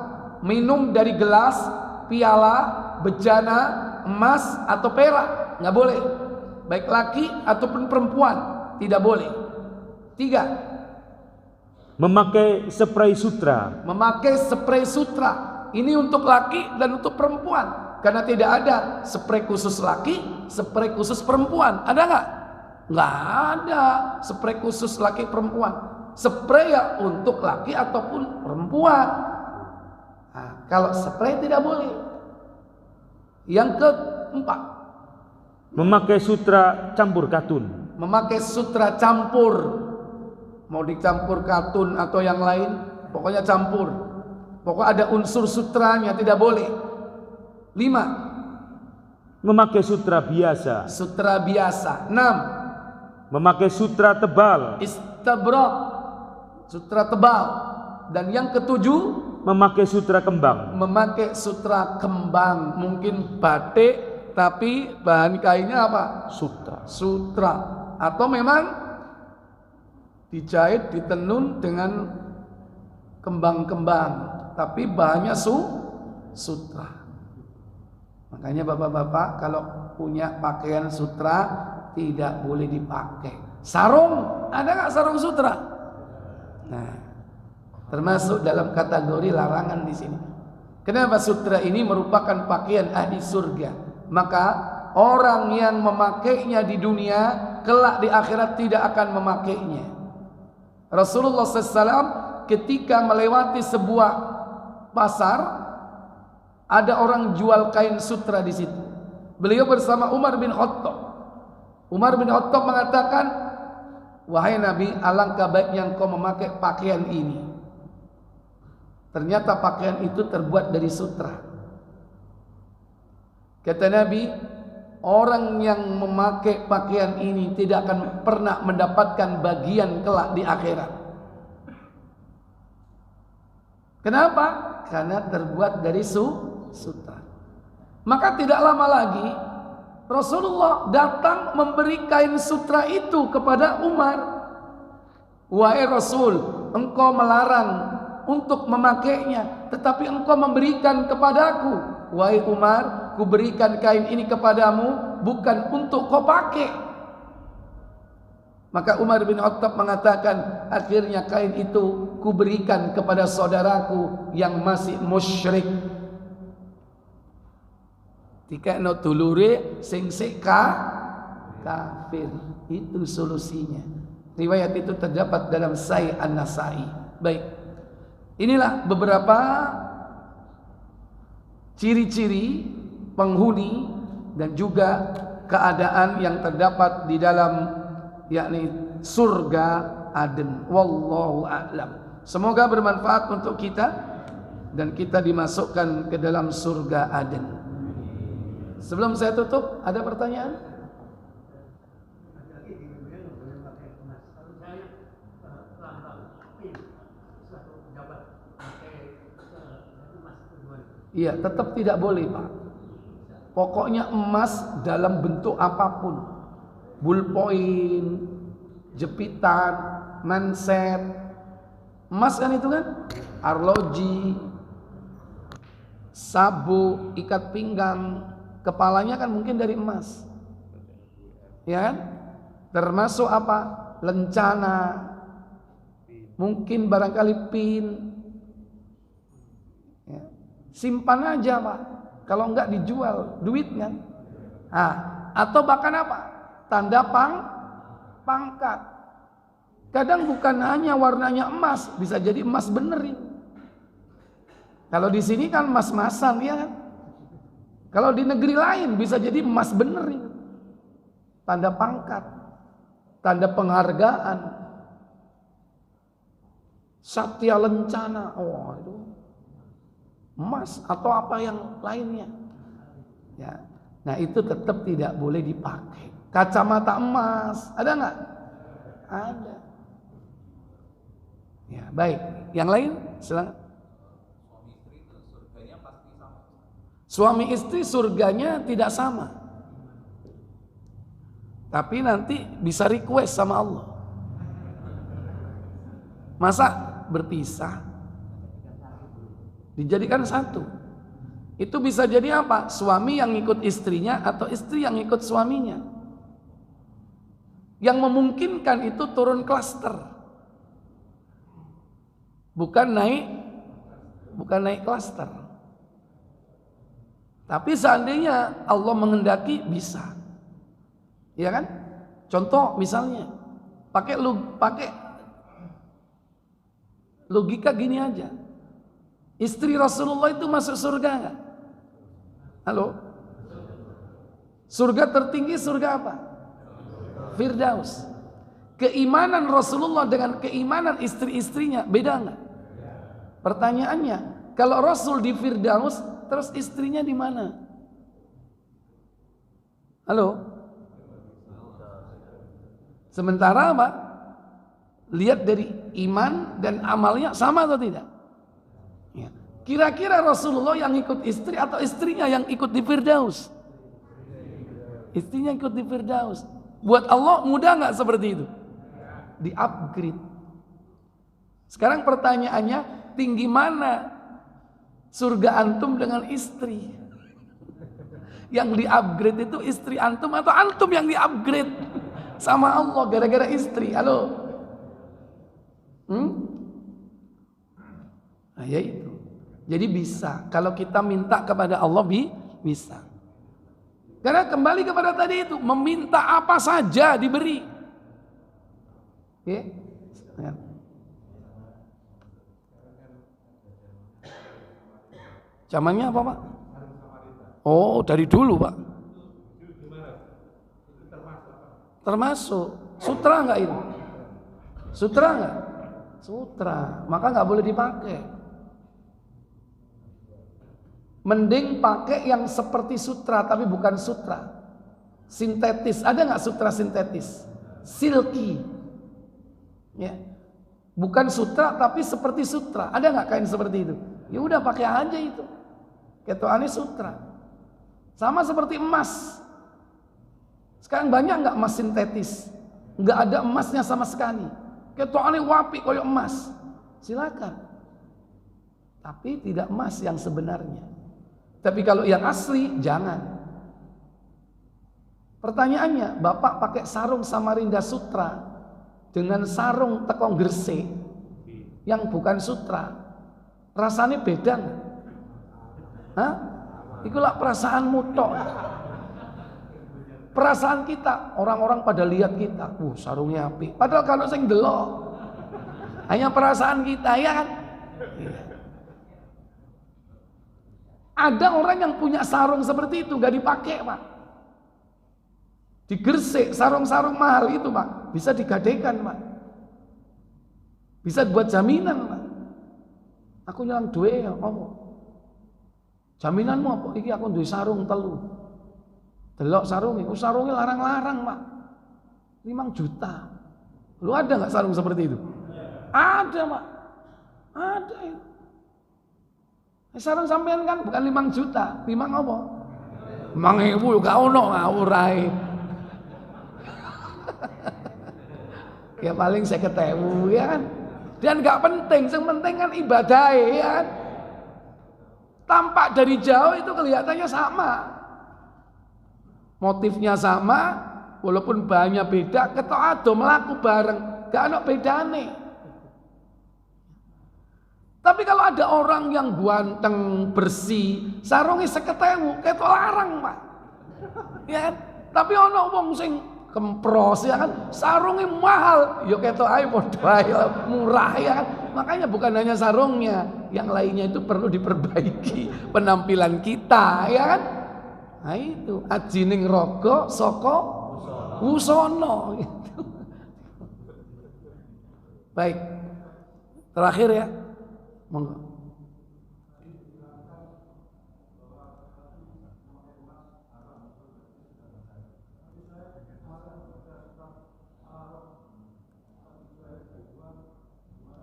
minum dari gelas, piala, bejana, emas atau perak, nggak boleh. Baik laki ataupun perempuan, tidak boleh. 3, Memakai spray sutra. memakai spray sutra. Ini untuk laki dan untuk perempuan, karena tidak ada spray khusus laki, spray khusus perempuan. Ada nggak? Nggak ada spray khusus laki perempuan. Spray ya untuk laki ataupun perempuan. Nah, kalau spray tidak boleh. Yang keempat, Memakai sutra campur katun. memakai sutra campur. Mau dicampur katun atau yang lain, pokoknya campur. Pokoknya ada unsur sutranya, tidak boleh. 5, Memakai sutra biasa. sutra biasa. 6, Memakai sutra tebal. istabrak, sutra tebal. Dan yang ketujuh, Memakai sutra kembang. memakai sutra kembang. Mungkin batik tapi bahan kainnya apa? Sutra. Sutra. Atau memang dijahit, ditenun dengan kembang-kembang, tapi bahannya sutra. Makanya bapak-bapak kalau punya pakaian sutra tidak boleh dipakai. Sarung, ada nggak sarung sutra? Nah, termasuk dalam kategori larangan di sini. Kenapa? Sutra ini merupakan pakaian ahli surga. Maka orang yang memakainya di dunia, kelak di akhirat tidak akan memakainya. Rasulullah SAW ketika melewati sebuah pasar, ada orang jual kain sutra di situ. Beliau bersama Umar bin Khattab. Umar bin Khattab mengatakan, wahai Nabi, alangkah baiknya engkau memakai pakaian ini. Ternyata pakaian itu terbuat dari sutra. Kata Nabi, orang yang memakai pakaian ini tidak akan pernah mendapatkan bagian kelak di akhirat. Kenapa? Karena terbuat dari sutra. Maka tidak lama lagi Rasulullah datang memberi kain sutra itu kepada Umar. Wahai Rasul, engkau melarang untuk memakainya, tetapi engkau memberikan kepadaku. Wahai Umar, ku berikan kain ini kepadamu bukan untuk kau pakai. Maka Umar bin Khattab mengatakan, akhirnya kain itu ku berikan kepada saudaraku yang masih musyrik. Dikekno dulure sing kafir. Itu solusinya. Riwayat itu terdapat dalam Sahih An-Nasa'i. Baik. Inilah beberapa ciri-ciri penghuni dan juga keadaan yang terdapat di dalam yakni surga Aden. Wallahu a'lam. Semoga bermanfaat untuk kita dan kita dimasukkan ke dalam surga Aden. Sebelum saya tutup, ada pertanyaan? Iya, tetap tidak boleh, Pak. Pokoknya emas dalam bentuk apapun. Ballpoint, jepitan, manset. Emas kan itu kan? Arloji, sabuk, ikat pinggang, kepalanya kan mungkin dari emas. Ya kan? Termasuk apa? Lencana. Mungkin barangkali pin. Ya. Simpan aja, Pak. Kalau enggak dijual, duit kan? Nah, atau bahkan apa? Tanda pangkat. Kadang bukan hanya warnanya emas, bisa jadi emas bener ini. Kalau di sini kan emas-emasan, ya kan? Kalau di negeri lain bisa jadi emas bener ini. Tanda pangkat, tanda penghargaan, Satya Lencana, oh itu emas atau apa yang lainnya. Ya, nah itu tetap tidak boleh dipakai. Kacamata emas, ada nggak? Ada. Ya, baik. Yang lain, silakan. Suami istri surganya tidak sama. Tapi nanti bisa request sama Allah. Masa berpisah? Dijadikan satu. Itu bisa jadi apa? Suami yang ikut istrinya atau istri yang ikut suaminya. Yang memungkinkan itu turun klaster. Bukan naik klaster. Tapi seandainya Allah menghendaki bisa. Ya kan? Contoh misalnya pakai logika gini aja. Istri Rasulullah itu masuk surga enggak? Halo? Surga tertinggi surga apa? Firdaus. Keimanan Rasulullah dengan keimanan istri-istrinya beda enggak? Pertanyaannya, kalau Rasul di Firdaus, terus istrinya di mana? Halo? Sementara apa? Lihat dari iman dan amalnya sama atau tidak? Ya. Kira-kira Rasulullah yang ikut istri atau istrinya yang ikut di Firdaus? Istrinya ikut di Firdaus. Buat Allah mudah nggak seperti itu? Di-upgrade. Sekarang pertanyaannya, tinggi mana surga antum dengan istri? Yang di-upgrade itu istri antum atau antum yang di-upgrade sama Allah gara-gara istri? Halo? Nah, ya itu. Jadi bisa. Kalau kita minta kepada Allah bisa. Karena kembali kepada tadi itu, meminta apa saja diberi. Oke? Ya. Zamannya apa, Pak? Oh, dari dulu, Pak. Termasuk. Sutra enggak itu? Sutra enggak? Sutra. Maka enggak boleh dipakai. Mending pakai yang seperti sutra tapi bukan sutra. Sintetis. Ada enggak sutra sintetis? Silky. Ya. Bukan sutra tapi seperti sutra. Ada enggak kain seperti itu? Ya udah pakai aja itu. Ketuane sutra. Sama seperti emas. Sekarang banyak enggak emas sintetis? Enggak ada emasnya sama sekali. Ketuane wapi koyo emas. Silakan. tapi tidak emas yang sebenarnya. Tapi kalau yang asli jangan. Pertanyaannya, Bapak pakai sarung Samarinda Sutra dengan sarung tekong Gresik yang bukan sutra, rasanya beda nggak? Hah? Itulah perasaanmu tok. Perasaan kita, orang-orang pada lihat kita, sarungnya api. Padahal kalau sing delok, hanya perasaan kita, ya kan? Ada orang yang punya sarung seperti itu, gak dipakai, Pak. Di Gresik, sarung-sarung mahal itu, Pak, bisa digadaikan, Pak. Bisa buat jaminan, Pak. Aku nyelang duwe ya, apa? Jaminanmu apa? Iki aku duwe sarung telu. Delok sarung iku sarungnya larang-larang, Pak. 5 juta. Lu ada nggak sarung seperti itu? Ada, Pak. Ada itu. Sarung sampean kan bukan 5 juta, 5 apa? 5.000 gak ono ngawur ae. Ya paling 50.000 ya kan. Dan gak penting, yang penting kan ibadah ya kan. Tampak dari jauh itu kelihatannya sama. Motifnya sama, walaupun bahannya beda, ketok ado melaku bareng, gak ada bedane. Tapi kalau ada orang yang ganteng, bersih, sarungnya 50.000, ketok larang, Pak. Ya kan? Tapi ono wong sing kempros ya kan, sarungnya mahal, ya ketok ae padha ae murah ya kan. Makanya bukan hanya sarungnya, yang lainnya itu perlu diperbaiki penampilan kita ya kan. Nah itu ajining rogo saka wusono gitu. Baik, terakhir ya, monggo.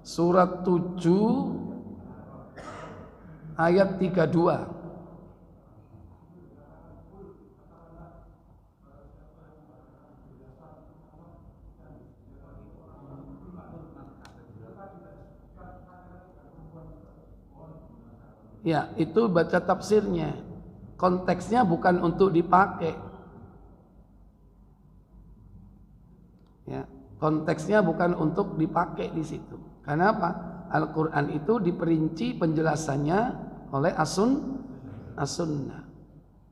Surat 7 ayat 32. Ya, itu baca tafsirnya. Konteksnya bukan untuk dipakai. Ya, konteksnya bukan untuk dipakai di situ. Karena apa? Al-Quran itu diperinci penjelasannya oleh as-sunnah.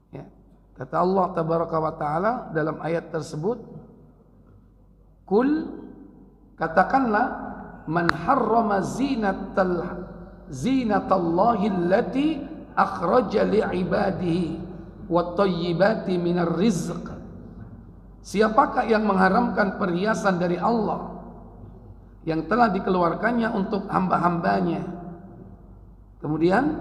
Ya. Kata Allah Tabaraka wa Ta'ala dalam ayat tersebut, Kul, katakanlah, man harrama zinatallahi allati akhraja li'ibadihi wa tayyibati minar rizq. Siapakah yang mengharamkan perhiasan dari Allah yang telah dikeluarkannya untuk hamba-hambanya? Kemudian,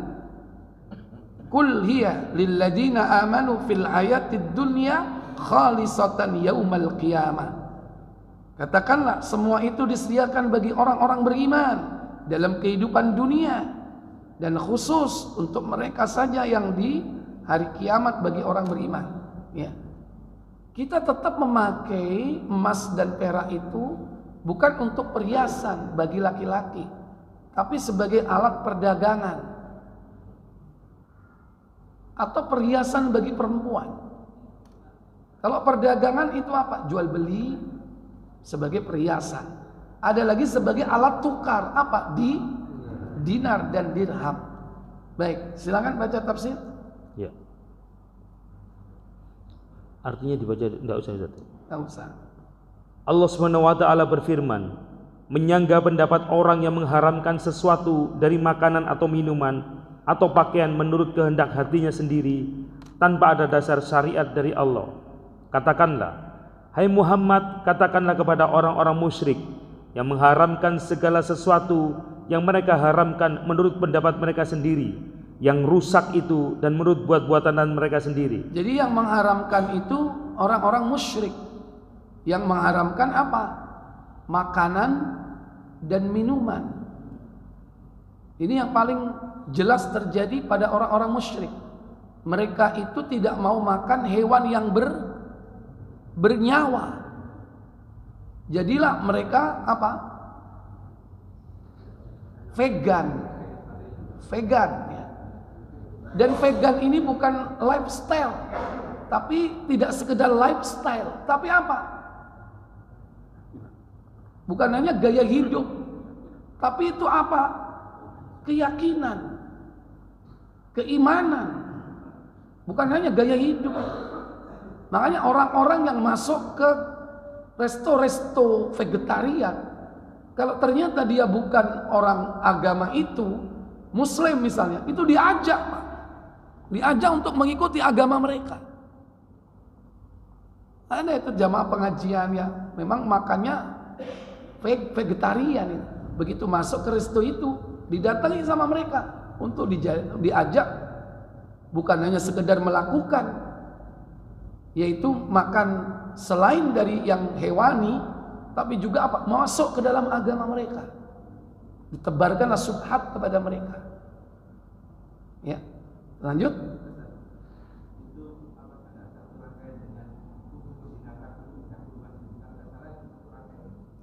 Kul hiya lilladina amanu fil hayatid dunya khalisatan yaumal qiyamah. Katakanlah, semua itu disediakan bagi orang-orang beriman dalam kehidupan dunia, dan khusus untuk mereka saja yang di hari kiamat bagi orang beriman. Ya. Kita tetap memakai emas dan perak itu bukan untuk perhiasan bagi laki-laki, tapi sebagai alat perdagangan atau perhiasan bagi perempuan. Kalau perdagangan itu apa? Jual beli sebagai perhiasan. Ada lagi sebagai alat tukar, apa? Di dinar dan dirham. Baik, silakan baca tafsir. Ya. Artinya dibaca, tidak usah Ustaz. Tidak usah. Allah SWT berfirman, menyangga pendapat orang yang mengharamkan sesuatu dari makanan atau minuman atau pakaian menurut kehendak hatinya sendiri tanpa ada dasar syariat dari Allah. Katakanlah, hai Muhammad, katakanlah kepada orang-orang musyrik yang mengharamkan segala sesuatu yang mereka haramkan menurut pendapat mereka sendiri, yang rusak itu dan menurut buat-buatan mereka sendiri. Jadi yang mengharamkan itu orang-orang musyrik. Yang mengharamkan apa? Makanan dan minuman. Ini yang paling jelas terjadi pada orang-orang musyrik. Mereka itu tidak mau makan hewan yang bernyawa. Jadilah mereka apa? Vegan. vegan ya. Dan vegan ini bukan lifestyle, tapi tidak sekedar lifestyle, tapi apa? Bukan hanya gaya hidup, tapi itu apa? Keyakinan, keimanan. Bukan hanya gaya hidup. Makanya orang-orang yang masuk ke resto-resto vegetarian, kalau ternyata dia bukan orang agama itu, Muslim misalnya, itu diajak, Pak. Diajak untuk mengikuti agama mereka. Ada itu jamaah pengajian ya, memang makannya vegetarian itu. Begitu masuk ke resto itu, didatangi sama mereka untuk diajak, bukan hanya sekedar melakukan, yaitu makan selain dari yang hewani, tapi juga apa? Masuk ke dalam agama mereka. Ditebarkanlah subhat kepada mereka. Ya, lanjut.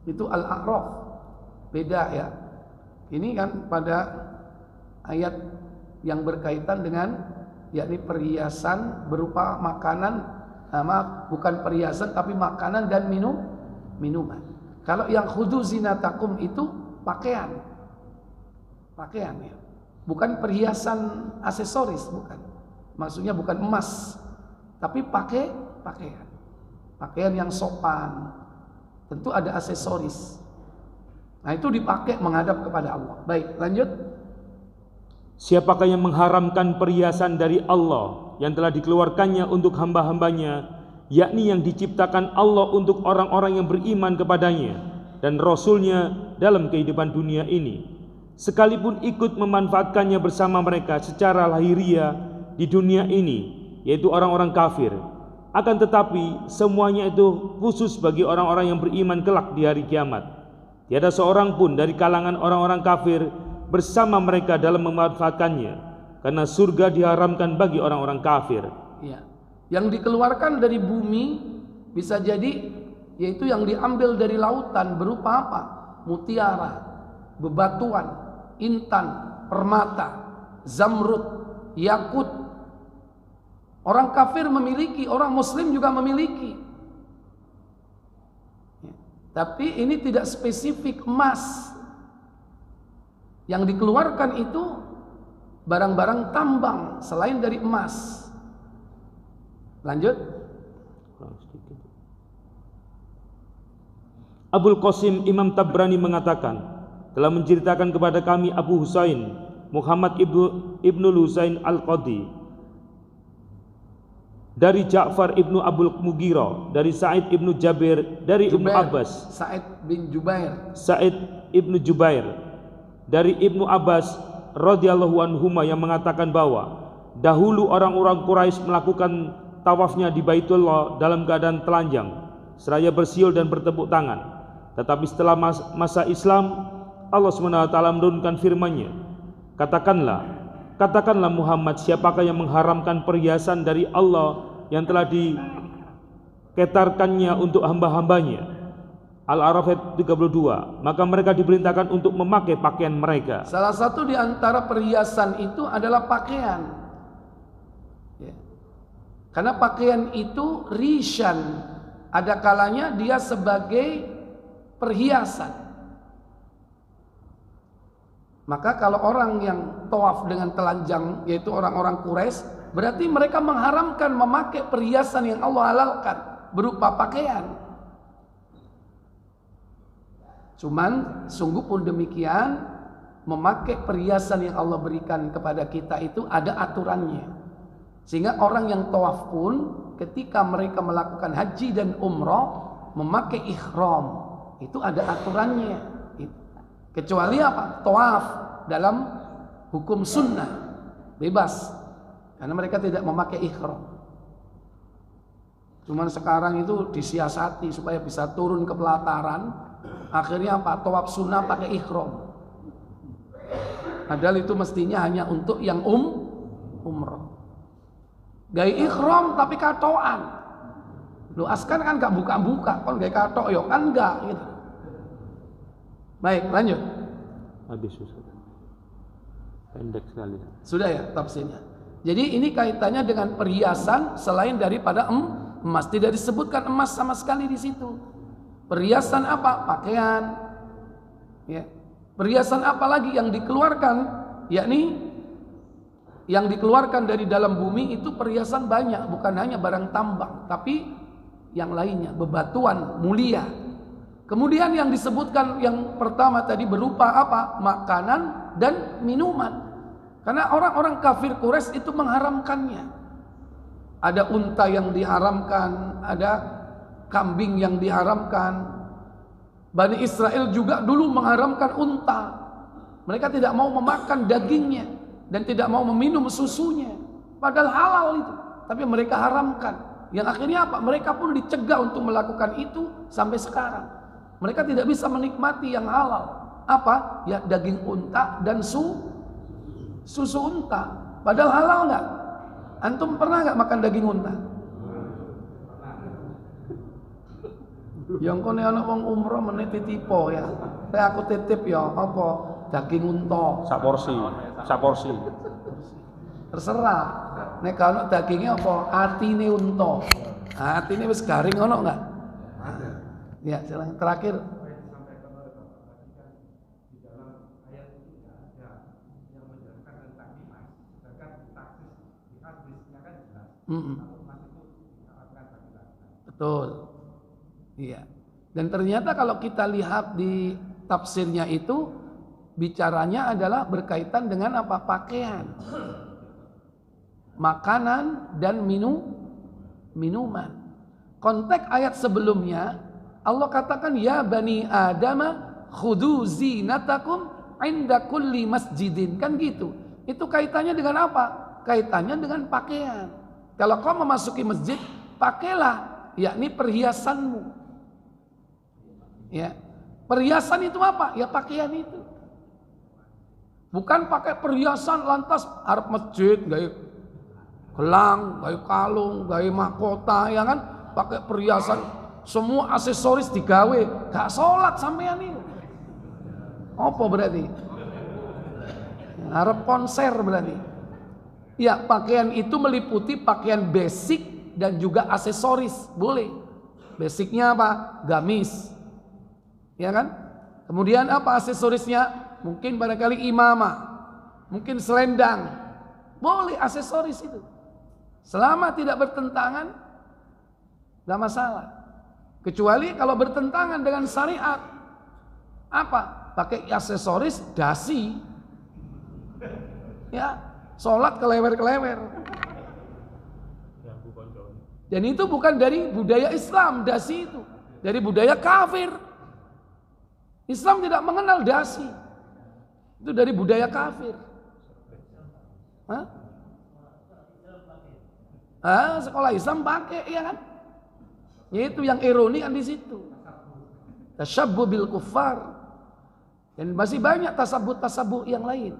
Itu Al-A'raf. Beda ya. Ini kan pada ayat yang berkaitan dengan yakni perhiasan berupa makanan, bukan perhiasan tapi makanan dan minuman. Kalau yang khudu zinatakum itu pakaian ya. Bukan perhiasan aksesoris, bukan. Maksudnya bukan emas, tapi pakaian yang sopan. Tentu ada aksesoris. Nah, itu dipakai menghadap kepada Allah. Baik, lanjut. Siapakah yang mengharamkan perhiasan dari Allah yang telah dikeluarkannya untuk hamba-hambanya, yakni yang diciptakan Allah untuk orang-orang yang beriman kepadanya dan Rasulnya dalam kehidupan dunia ini, sekalipun ikut memanfaatkannya bersama mereka secara lahiriah di dunia ini, yaitu orang-orang kafir. Akan tetapi semuanya itu khusus bagi orang-orang yang beriman kelak di hari kiamat. Tiada seorang pun dari kalangan orang-orang kafir bersama mereka dalam memanfaatkannya, karena surga diharamkan bagi orang-orang kafir. Ya. Yang dikeluarkan dari bumi bisa jadi yaitu yang diambil dari lautan berupa apa? Mutiara, bebatuan, intan, permata, zamrud, yakut. Orang kafir memiliki, orang muslim juga memiliki. Ya. Tapi ini tidak spesifik emas. Yang dikeluarkan itu barang-barang tambang selain dari emas. Lanjut. Abul Qasim Imam Tabrani mengatakan, telah menceritakan kepada kami Abu Husain Muhammad ibnu Husain Al-Qadi dari Ja'far ibnu Abul Mughirah, dari Sa'id ibnu Jabir, dari Ibnu Abbas, Sa'id ibnu Jubair, dari Ibnu Abbas radhiyallahu anhuma yang mengatakan bahwa dahulu orang-orang Quraisy melakukan tawafnya di Baitullah dalam keadaan telanjang seraya bersiul dan bertepuk tangan. Tetapi setelah masa Islam, Allah SWT menurunkan firman-Nya, Katakanlah Muhammad, siapakah yang mengharamkan perhiasan dari Allah yang telah diketarkannya untuk hamba-hambanya? Al-A'raf ayat 32. Maka mereka diperintahkan untuk memakai pakaian mereka. Salah satu di antara perhiasan itu adalah pakaian. Ya. Karena pakaian itu rishan, ada kalanya dia sebagai perhiasan. Maka kalau orang yang tawaf dengan telanjang, yaitu orang-orang Quraisy, berarti mereka mengharamkan memakai perhiasan yang Allah halalkan berupa pakaian. Cuman sungguh pun demikian, memakai perhiasan yang Allah berikan kepada kita itu ada aturannya. Sehingga orang yang tawaf pun ketika mereka melakukan haji dan umrah memakai ihram, itu ada aturannya. Kecuali apa? Tawaf dalam hukum sunnah bebas, karena mereka tidak memakai ihram. Cuman sekarang itu disiasati supaya bisa turun ke pelataran. Akhirnya apa? Tawaf sunnah pakai ihram. Padahal itu mestinya hanya untuk yang umrah. Gaya ihram tapi katoan. Lu askan kan gak buka-buka, kon gaya katok yo kan enggak gitu. Baik, lanjut. Habis susah. Pendek sekali. Sudah ya tafsirnya. Jadi ini kaitannya dengan perhiasan selain daripada emas. Tidak disebutkan emas sama sekali di situ. Perhiasan apa? Pakaian. Ya. Perhiasan apa lagi yang dikeluarkan? Yakni yang dikeluarkan dari dalam bumi itu perhiasan banyak, bukan hanya barang tambang, tapi yang lainnya, bebatuan mulia. Kemudian yang disebutkan yang pertama tadi berupa apa? Makanan dan minuman. Karena orang-orang kafir Quraisy itu mengharamkannya. Ada unta yang diharamkan, ada kambing yang diharamkan. Bani Israel juga dulu mengharamkan unta. Mereka tidak mau memakan dagingnya dan tidak mau meminum susunya. Padahal halal itu, tapi mereka haramkan. Yang akhirnya apa? Mereka pun dicegah untuk melakukan itu sampai sekarang. Mereka tidak bisa menikmati yang halal. Apa? Ya daging unta dan susu unta. Padahal halal nggak? Antum pernah nggak makan daging unta? Yang kone anak wong umroh meneh titipo ya. Aku titip ya apa? Daging unta. Saporsi. Terserah. Nek kalau dagingnya apa? Atine unta. Atine wis garing ono enggak? Ya, silakan terakhir. Betul. Iya. Dan ternyata kalau kita lihat di tafsirnya itu bicaranya adalah berkaitan dengan apa? Pakaian, makanan dan minuman. Konteks ayat sebelumnya Allah katakan ya bani adama khudhu zinatakum inda kulli masjidin, kan gitu. Itu kaitannya dengan apa? Kaitannya dengan pakaian. Kalau kau memasuki masjid, pakailah yakni perhiasanmu. Ya. Perhiasan itu apa? Ya pakaian itu. Bukan pakai perhiasan lantas arep masjid gawe gelang, gawe kalung, gawe mahkota, ya kan? Pakai perhiasan, semua aksesoris digawe, gak sholat sampean itu. Apa berarti? Arep konser berarti. Ya, pakaian itu meliputi pakaian basic dan juga aksesoris, boleh. Basicnya apa? Gamis. Ya kan? Kemudian apa aksesorisnya? Mungkin barangkali imamah, mungkin selendang. Boleh aksesoris itu. Selama tidak bertentangan, gak masalah. Kecuali kalau bertentangan dengan syariat. Apa? Pakai aksesoris dasi. Ya, sholat kelewer-kelewer. Dan itu bukan dari budaya Islam, dasi itu. Dari budaya kafir. Islam tidak mengenal dasi. Itu dari budaya kafir. Sekolah Islam pakai, ya kan? Yaitu yang ironi kan di situ. Tasyabbuh bil kuffar. Dan masih banyak tasabuh yang lain.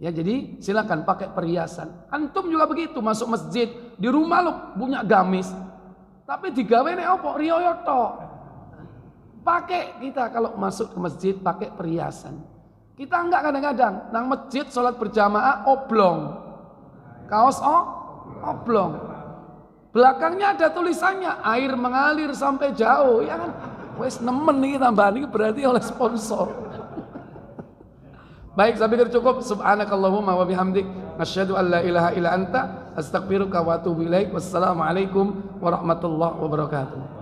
Ya, jadi silakan pakai perhiasan. Antum juga begitu, masuk masjid, di rumah lo punya gamis. Tapi digawe nek opo? Riyo tok. Pakai kita kalau masuk ke masjid pakai perhiasan. Kita enggak kadang-kadang nang masjid sholat berjamaah oblong. Kaos oblong. Belakangnya ada tulisannya air mengalir sampai jauh, ya kan? Wes nemen nih tambahan ini berarti oleh sponsor. Baik, saya pikir cukup. Subhanakallahumma wa bihamdik asyhadu an la ilaha illa anta astaghfiruka wa atubu ilaik. Wassalamualaikum warahmatullahi wabarakatuh.